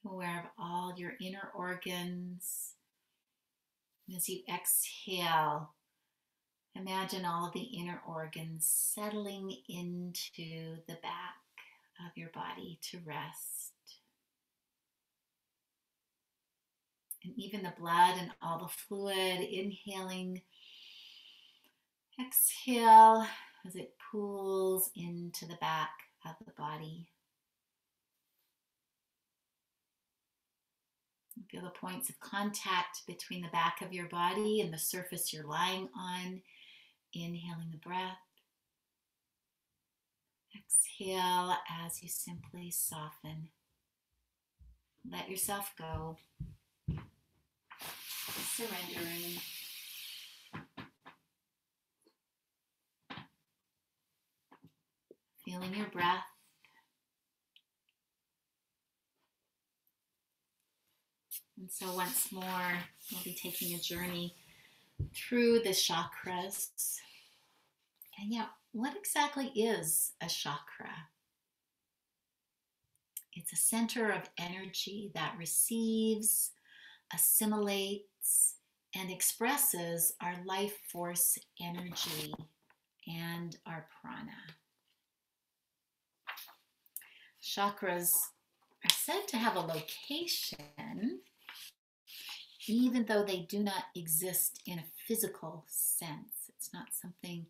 Be aware of all your inner organs. As you exhale, imagine all of the inner organs settling into the back of your body to rest. And even the blood and all the fluid, inhaling, exhale as it pools into the back of the body. Feel the points of contact between the back of your body and the surface you're lying on. Inhaling the breath. Exhale as you simply soften. Let yourself go. Surrendering. Feeling your breath. And so once more, we'll be taking a journey through the chakras. And yeah, what exactly is a chakra? It's a center of energy that receives, assimilates, and expresses our life force energy and our prana. Chakras are said to have a location, even though they do not exist in a physical sense. It's not something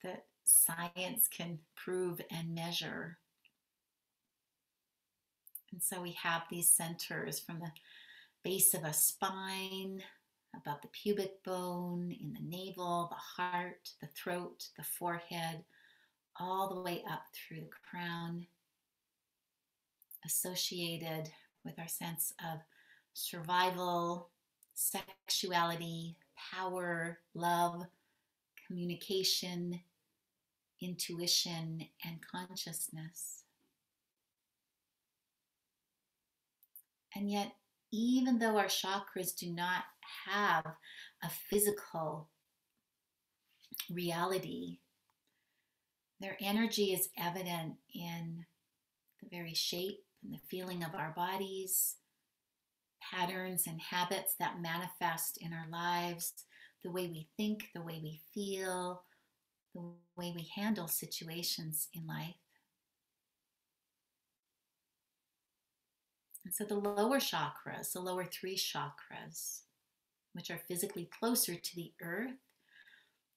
that science can prove and measure. And so we have these centers from the base of a spine, above the pubic bone, in the navel, the heart, the throat, the forehead, all the way up through the crown, associated with our sense of survival, sexuality, power, love, communication, intuition, and consciousness. And yet, even though our chakras do not have a physical reality, their energy is evident in the very shape and the feeling of our bodies, patterns and habits that manifest in our lives, the way we think, the way we feel, the way we handle situations in life. And so the lower chakras, the lower three chakras, which are physically closer to the earth,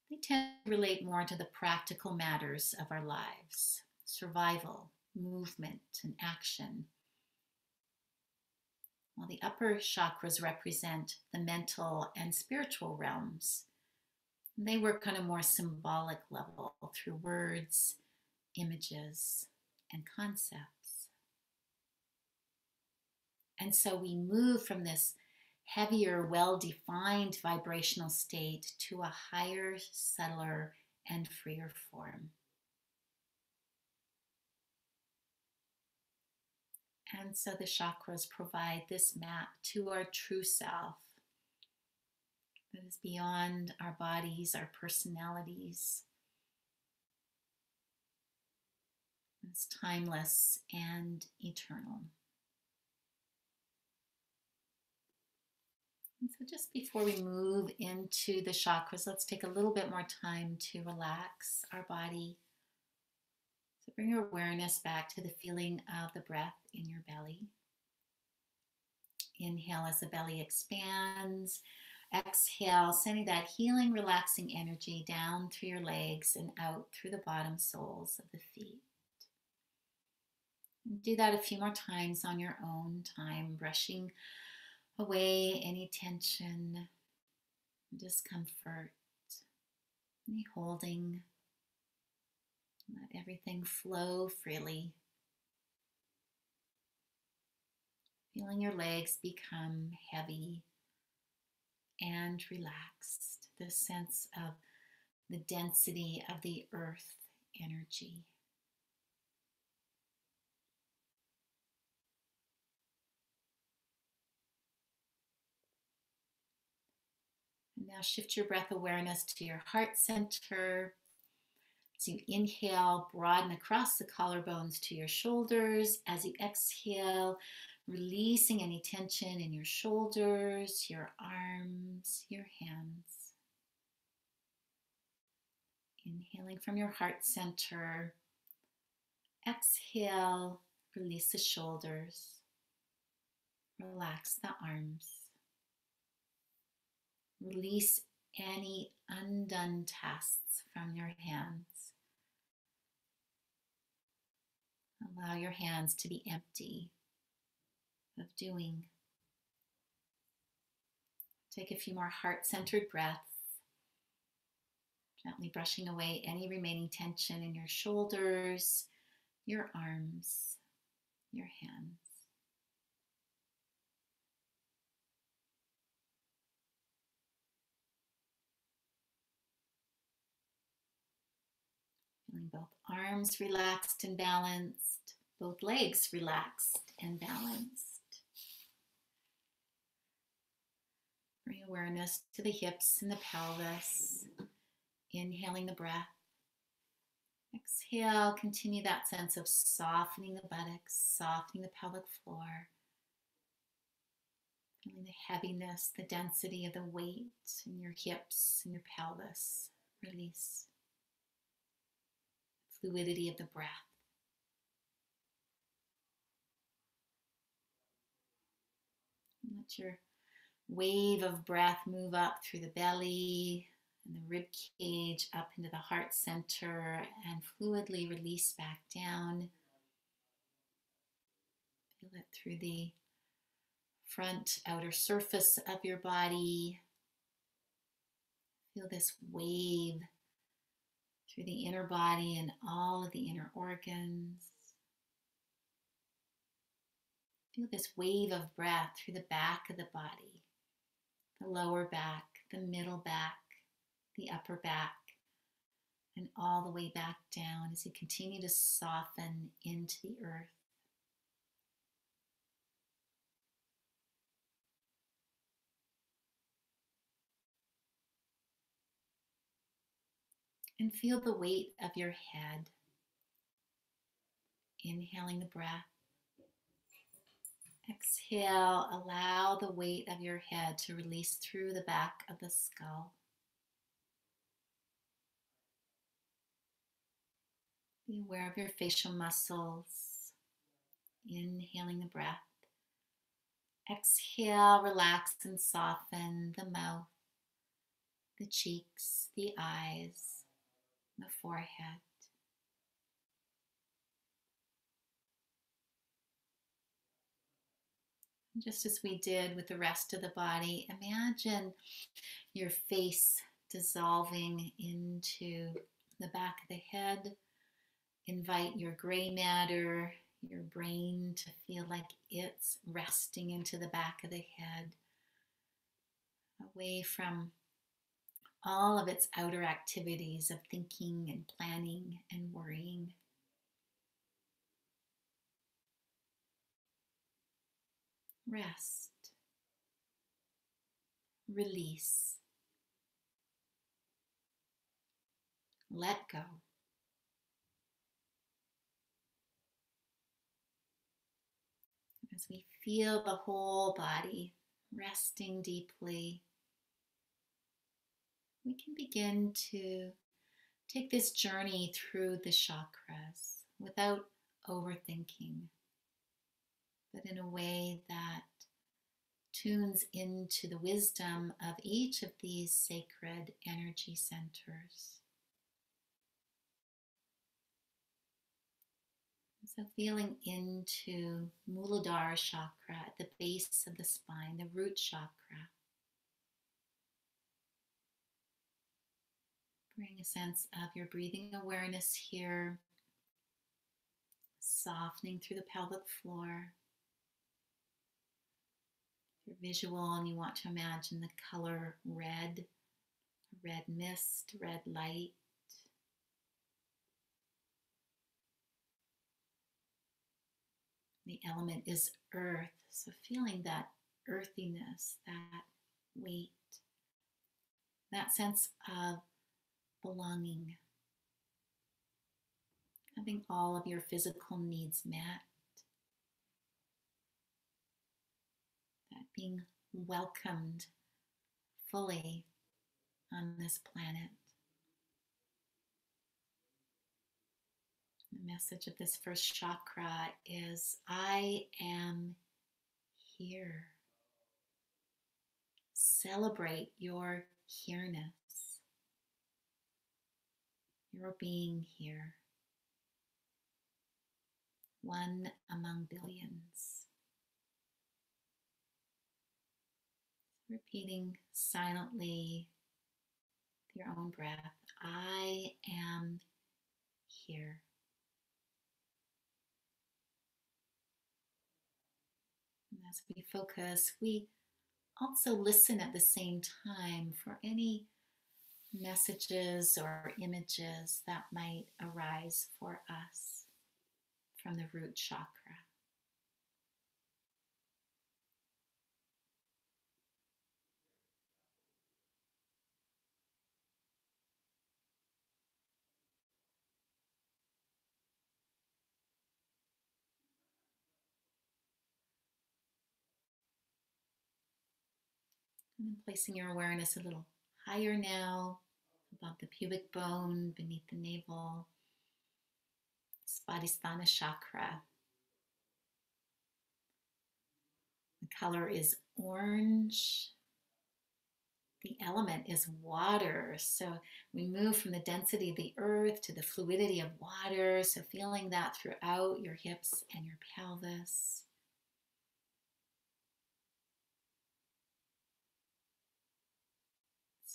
they tend to relate more to the practical matters of our lives: survival, movement, and action. while the upper chakras represent the mental and spiritual realms. They work on a more symbolic level through words, images, and concepts. And so we move from this heavier, well-defined vibrational state to a higher, subtler, and freer form. And so the chakras provide this map to our true self that is beyond our bodies, our personalities. It's timeless and eternal. And so just before we move into the chakras, let's take a little bit more time to relax our body. So bring your awareness back to the feeling of the breath in your belly. Inhale as the belly expands. Exhale, sending that healing, relaxing energy down through your legs and out through the bottom soles of the feet. And do that a few more times on your own time, brushing away any tension, discomfort, any holding. Let everything flow freely. Feeling your legs become heavy and relaxed. This sense of the density of the earth energy. And now shift your breath awareness to your heart center. As you inhale, broaden across the collarbones to your shoulders. As you exhale, releasing any tension in your shoulders, your arms, your hands. Inhaling from your heart center. Exhale, release the shoulders. Relax the arms. Release any undone tasks from your hands. Allow your hands to be empty of doing. Take a few more heart-centered breaths, gently brushing away any remaining tension in your shoulders, your arms, your hands. Feeling both arms relaxed and balanced, both legs relaxed and balanced. Bring awareness to the hips and the pelvis. Inhaling the breath. Exhale, continue that sense of softening the buttocks, softening the pelvic floor. Feeling the heaviness, the density of the weight in your hips and your pelvis. Release. Fluidity of the breath. And let your wave of breath move up through the belly and the rib cage up into the heart center and fluidly release back down. Feel it through the front outer surface of your body. Feel this wave through the inner body and all of the inner organs. Feel this wave of breath through the back of the body, the lower back, the middle back, the upper back, and all the way back down as you continue to soften into the earth. And feel the weight of your head. Inhaling the breath. Exhale, allow the weight of your head to release through the back of the skull. Be aware of your facial muscles. Inhaling the breath. Exhale, relax and soften the mouth, the cheeks, the eyes, the forehead. Just as we did with the rest of the body, imagine your face dissolving into the back of the head. Invite your gray matter, your brain, to feel like it's resting into the back of the head, away from all of its outer activities of thinking and planning and worrying. Rest, release, let go. As we feel the whole body resting deeply, we can begin to take this journey through the chakras without overthinking, but in a way that tunes into the wisdom of each of these sacred energy centers. So feeling into Muladhara chakra at the base of the spine, the root chakra. Bring a sense of your breathing awareness here, softening through the pelvic floor. If you're visual and you want to imagine the color red, red mist, red light. The element is earth, so feeling that earthiness, that weight, that sense of belonging, having all of your physical needs met, that being welcomed fully on this planet. The message of this first chakra is, I am here. Celebrate your here-ness, your being here, one among billions. Repeating silently with your own breath, I am here. And as we focus, we also listen at the same time for any messages or images that might arise for us from the root chakra. And then placing your awareness a little higher now, above the pubic bone, beneath the navel, Svadhisthana chakra. The color is orange. The element is water. So we move from the density of the earth to the fluidity of water. So feeling that throughout your hips and your pelvis.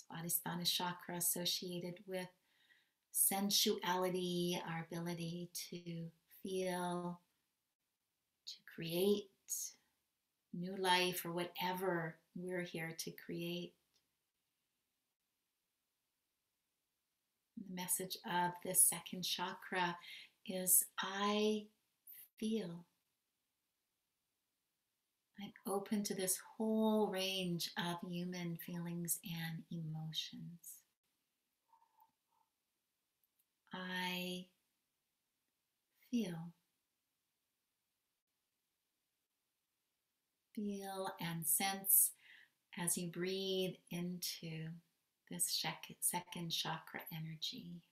Svadhisthana chakra associated with sensuality, our ability to feel, to create new life or whatever we're here to create. The message of this second chakra is, I feel. I'm open to this whole range of human feelings and emotions. I feel. Feel and sense as you breathe into this second chakra energy.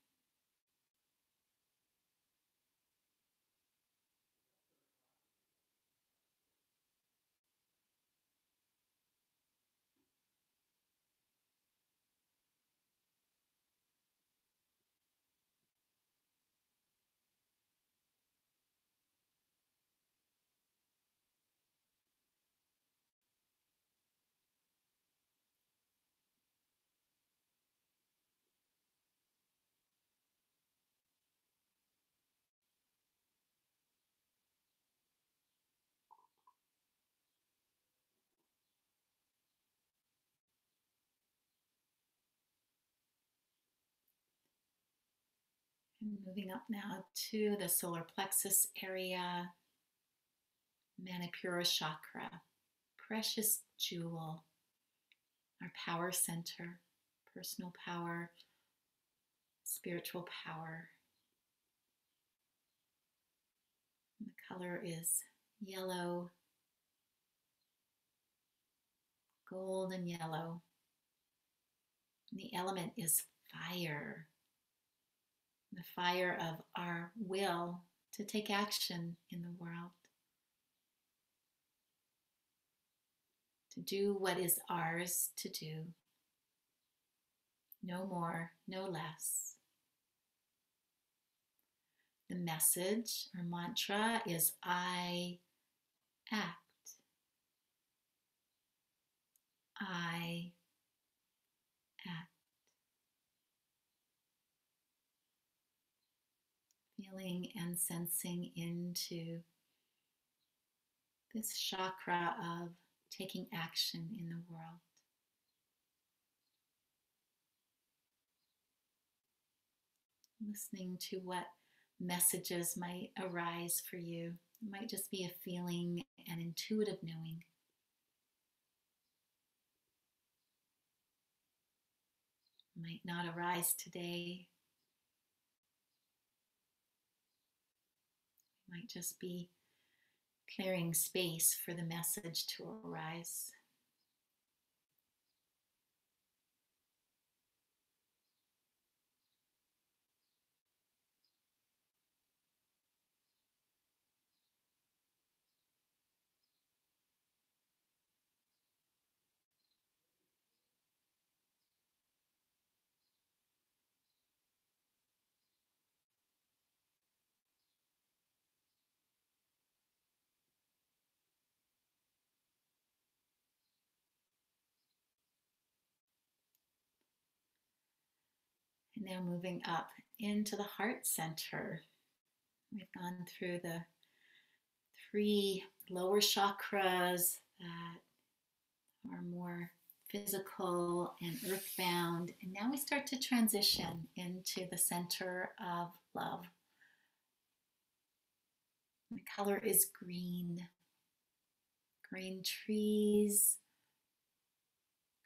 And moving up now to the solar plexus area, Manipura chakra, precious jewel, our power center, personal power, spiritual power. And the color is yellow, golden yellow. And the element is fire, the fire of our will to take action in the world, to do what is ours to do, no more, no less. The message or mantra is I act. I act. Feeling and sensing into this chakra of taking action in the world. Listening to what messages might arise for you. It might just be a feeling, an intuitive knowing. It might not arise today. It might just be clearing space for the message to arise. And now moving up into the heart center. We've gone through the 3 lower chakras that are more physical and earthbound. And now we start to transition into the center of love. The color is green. Green trees,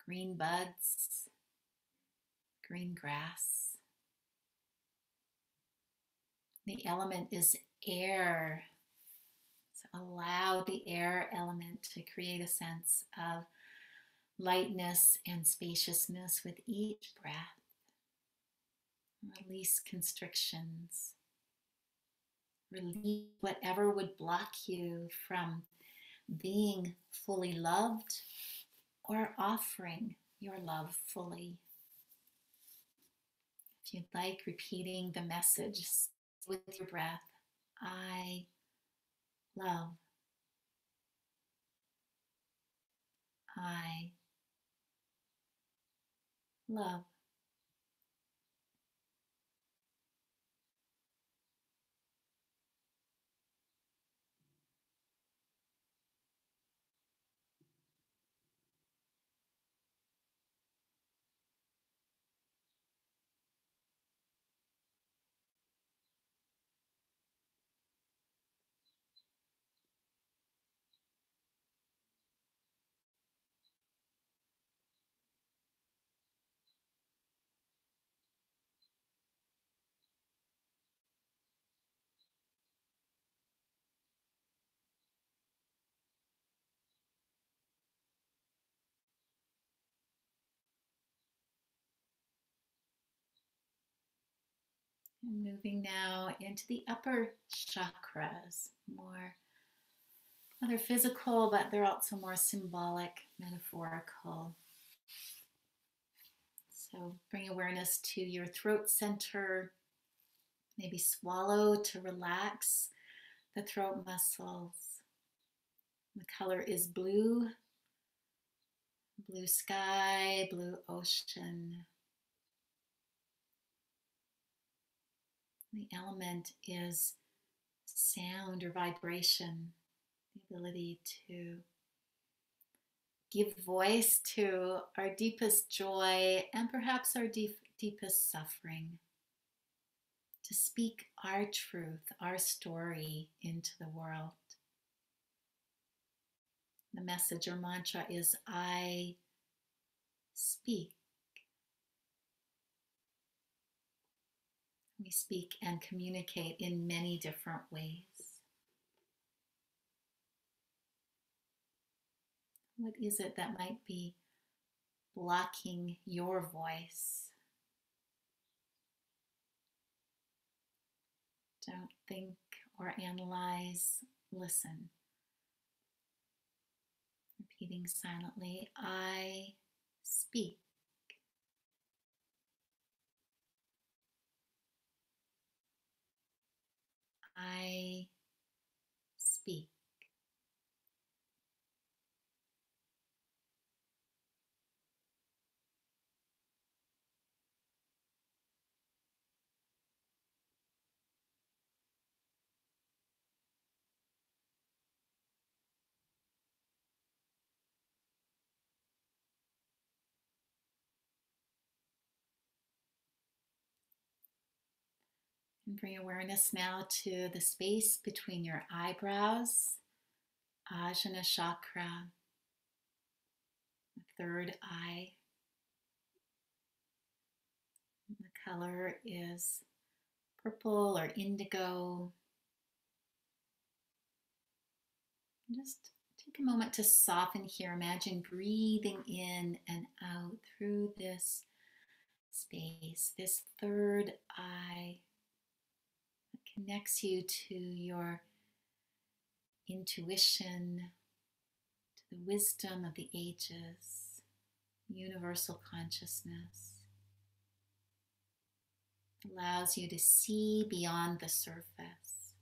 green buds, green grass. The element is air. So allow the air element to create a sense of lightness and spaciousness with each breath. Release constrictions. Release whatever would block you from being fully loved or offering your love fully. If you'd like, repeating the message with your breath, I love. I love. And moving now into the upper chakras, more other physical, but they're also more symbolic, metaphorical. So bring awareness to your throat center. Maybe swallow to relax the throat muscles. The color is blue, blue sky, blue ocean. The element is sound or vibration, the ability to give voice to our deepest joy and perhaps our deepest suffering, to speak our truth, our story into the world. The message or mantra is I speak. We speak and communicate in many different ways. What is it that might be blocking your voice? Don't think or analyze, listen. Repeating silently, I speak. I speak. And bring awareness now to the space between your eyebrows, Ajna chakra, the third eye. The color is purple or indigo. Just take a moment to soften here. Imagine breathing in and out through this space, this third eye that connects you to your intuition, to the wisdom of the ages, universal consciousness. Allows you to see beyond the surface.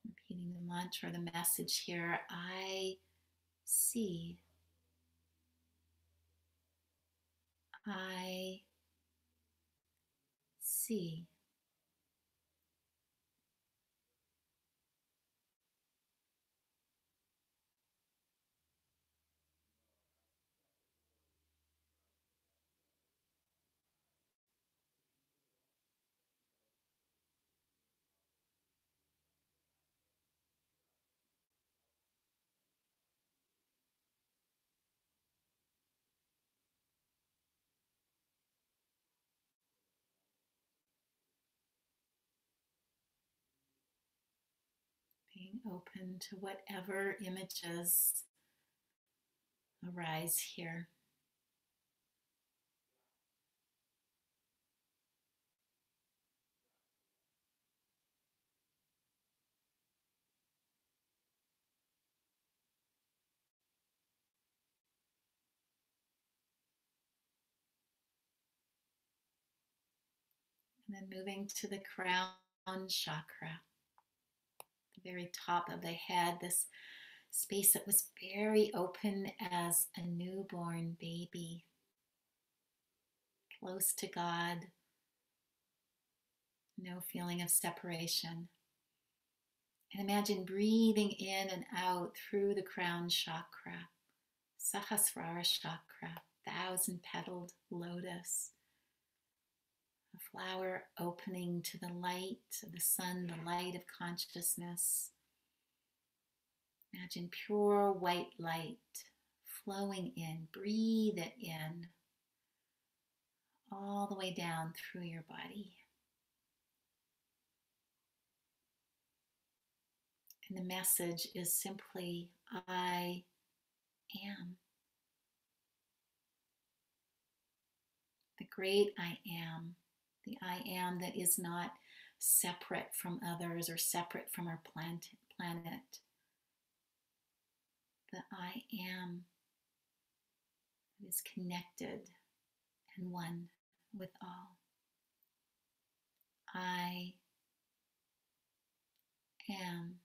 Repeating the mantra, the message here, I see. I see. Being open to whatever images arise here. And then moving to the crown chakra, the very top of the head, this space that was very open as a newborn baby, close to God, no feeling of separation. And imagine breathing in and out through the crown chakra, Sahasrara chakra, thousand petaled lotus, a flower opening to the light of the sun, the light of consciousness. Imagine pure white light flowing in. Breathe it in all the way down through your body. And the message is simply, I am. The great I am. The I am that is not separate from others or separate from our planet. The I am that is connected and one with all. I am.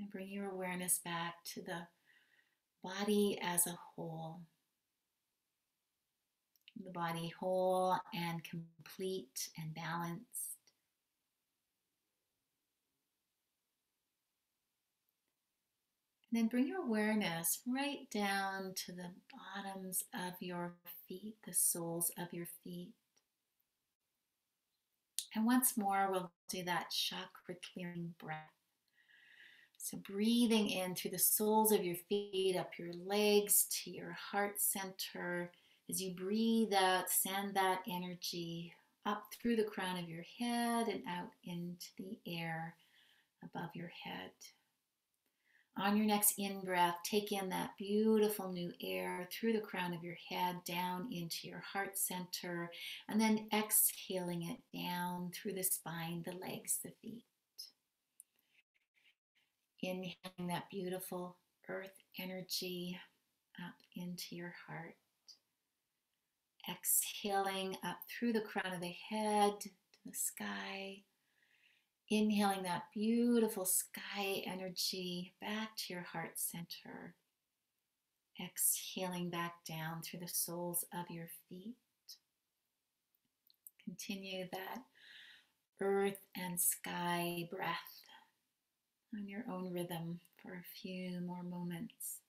And bring your awareness back to the body as a whole. The body whole and complete and balanced. And then bring your awareness right down to the bottoms of your feet, the soles of your feet. And once more, we'll do that chakra clearing breath. So breathing in through the soles of your feet, up your legs to your heart center. As you breathe out, send that energy up through the crown of your head and out into the air above your head. On your next in-breath, take in that beautiful new air through the crown of your head, down into your heart center, and then exhaling it down through the spine, the legs, the feet. Inhaling that beautiful earth energy up into your heart. Exhaling up through the crown of the head to the sky. Inhaling that beautiful sky energy back to your heart center. Exhaling back down through the soles of your feet. Continue that earth and sky breath on your own rhythm for a few more moments.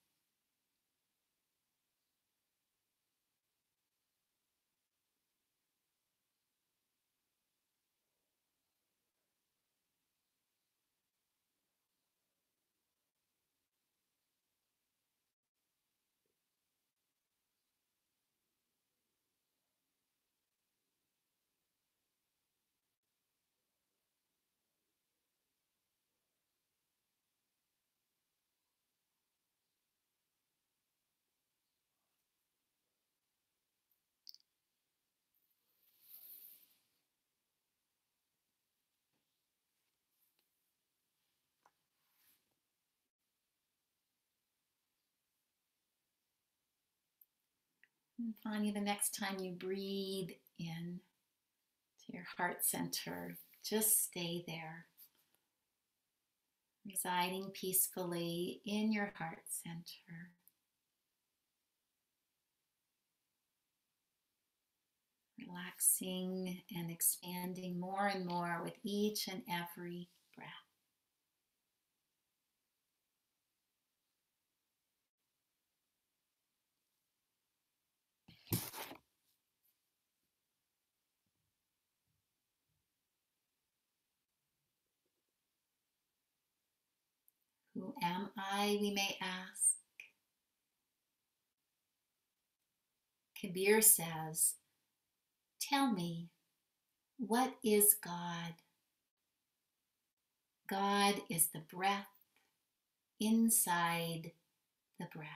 And finally, the next time you breathe in to your heart center, just stay there, residing peacefully in your heart center. Relaxing and expanding more and more with each and every breath. Who am I, we may ask? Kabir says, tell me, what is God? God is the breath inside the breath.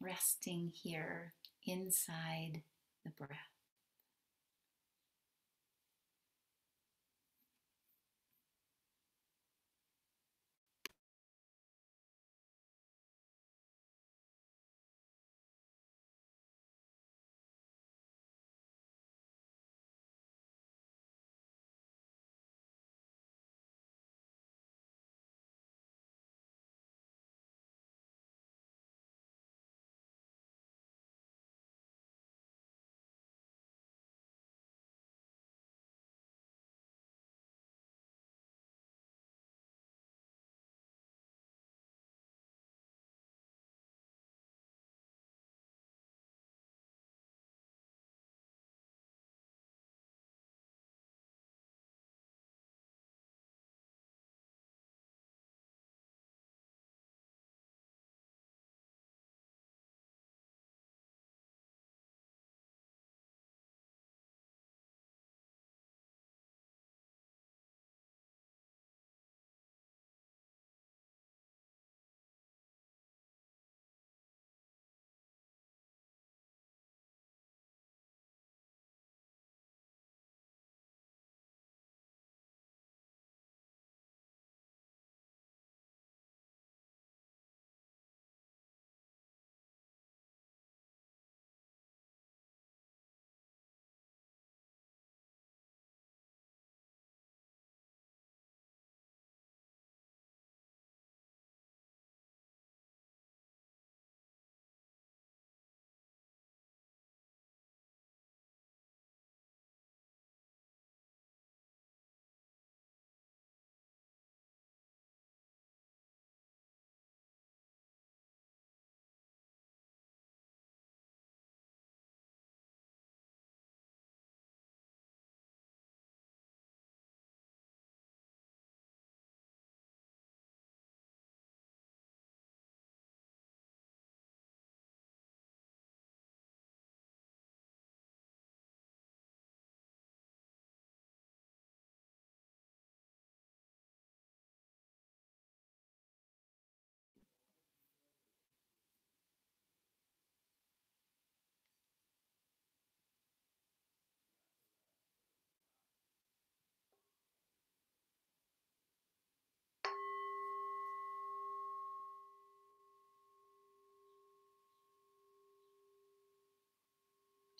Resting here inside the breath.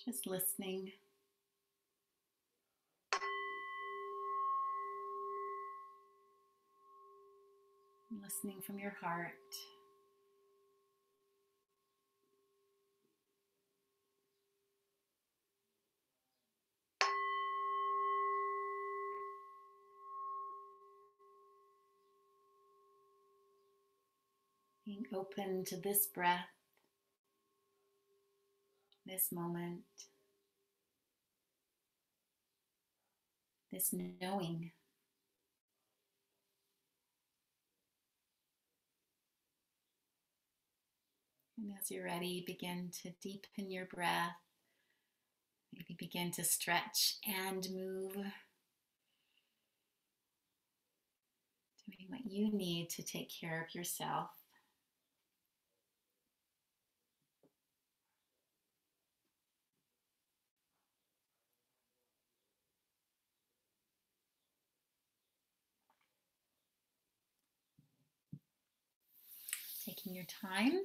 Just listening. Listening from your heart. Being open to this breath, this moment, this knowing. And as you're ready, begin to deepen your breath. Maybe begin to stretch and move, doing what you need to take care of yourself. Taking your time.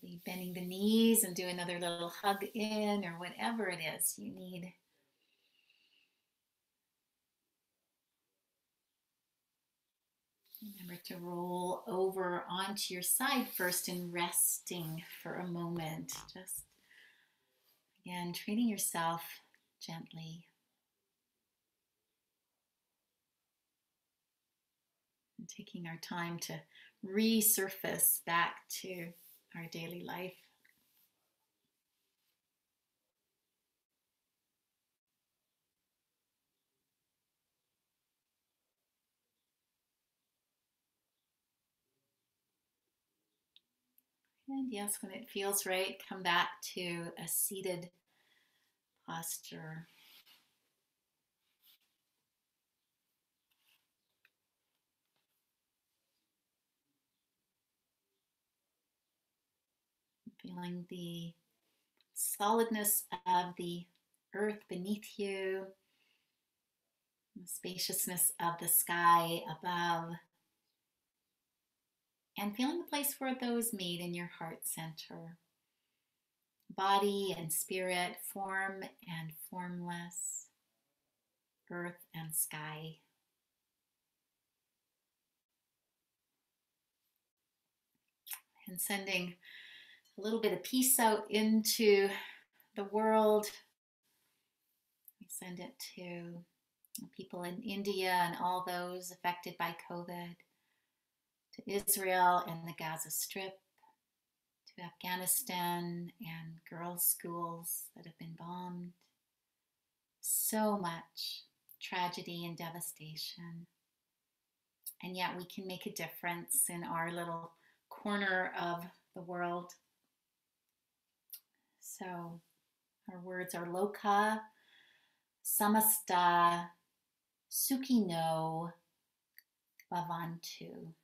Maybe bending the knees and do another little hug in, or whatever it is you need. Remember to roll over onto your side first and resting for a moment. Just, again, treating yourself gently. And taking our time to resurface back to our daily life. And yes, when it feels right, come back to a seated posture. Feeling the solidness of the earth beneath you, the spaciousness of the sky above, and feeling the place where those meet in your heart center. Body and spirit, form and formless, earth and sky. And sending a little bit of peace out into the world. We send it to people in India and all those affected by COVID, to Israel and the Gaza Strip, to Afghanistan and girls' schools that have been bombed. So much tragedy and devastation. And yet we can make a difference in our little corner of the world. So our words are loka, samasta, sukhino, bhavantu.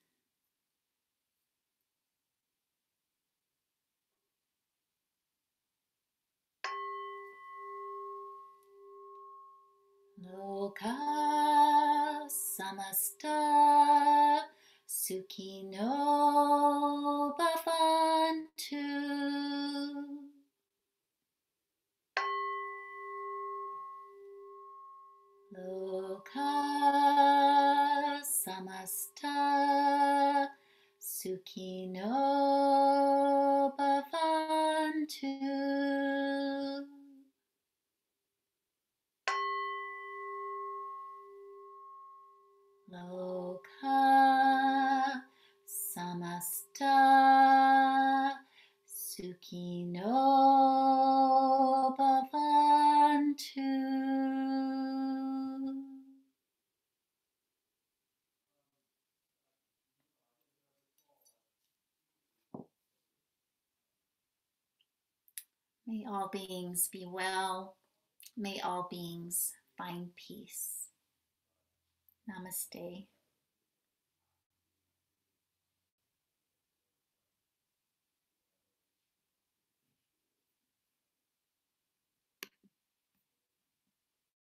Loka samasta sukhino bhavantu. Loka samasta sukhino bhavantu. Loka samasta sukhino bhavantu. May all beings be well. May all beings find peace. Namaste.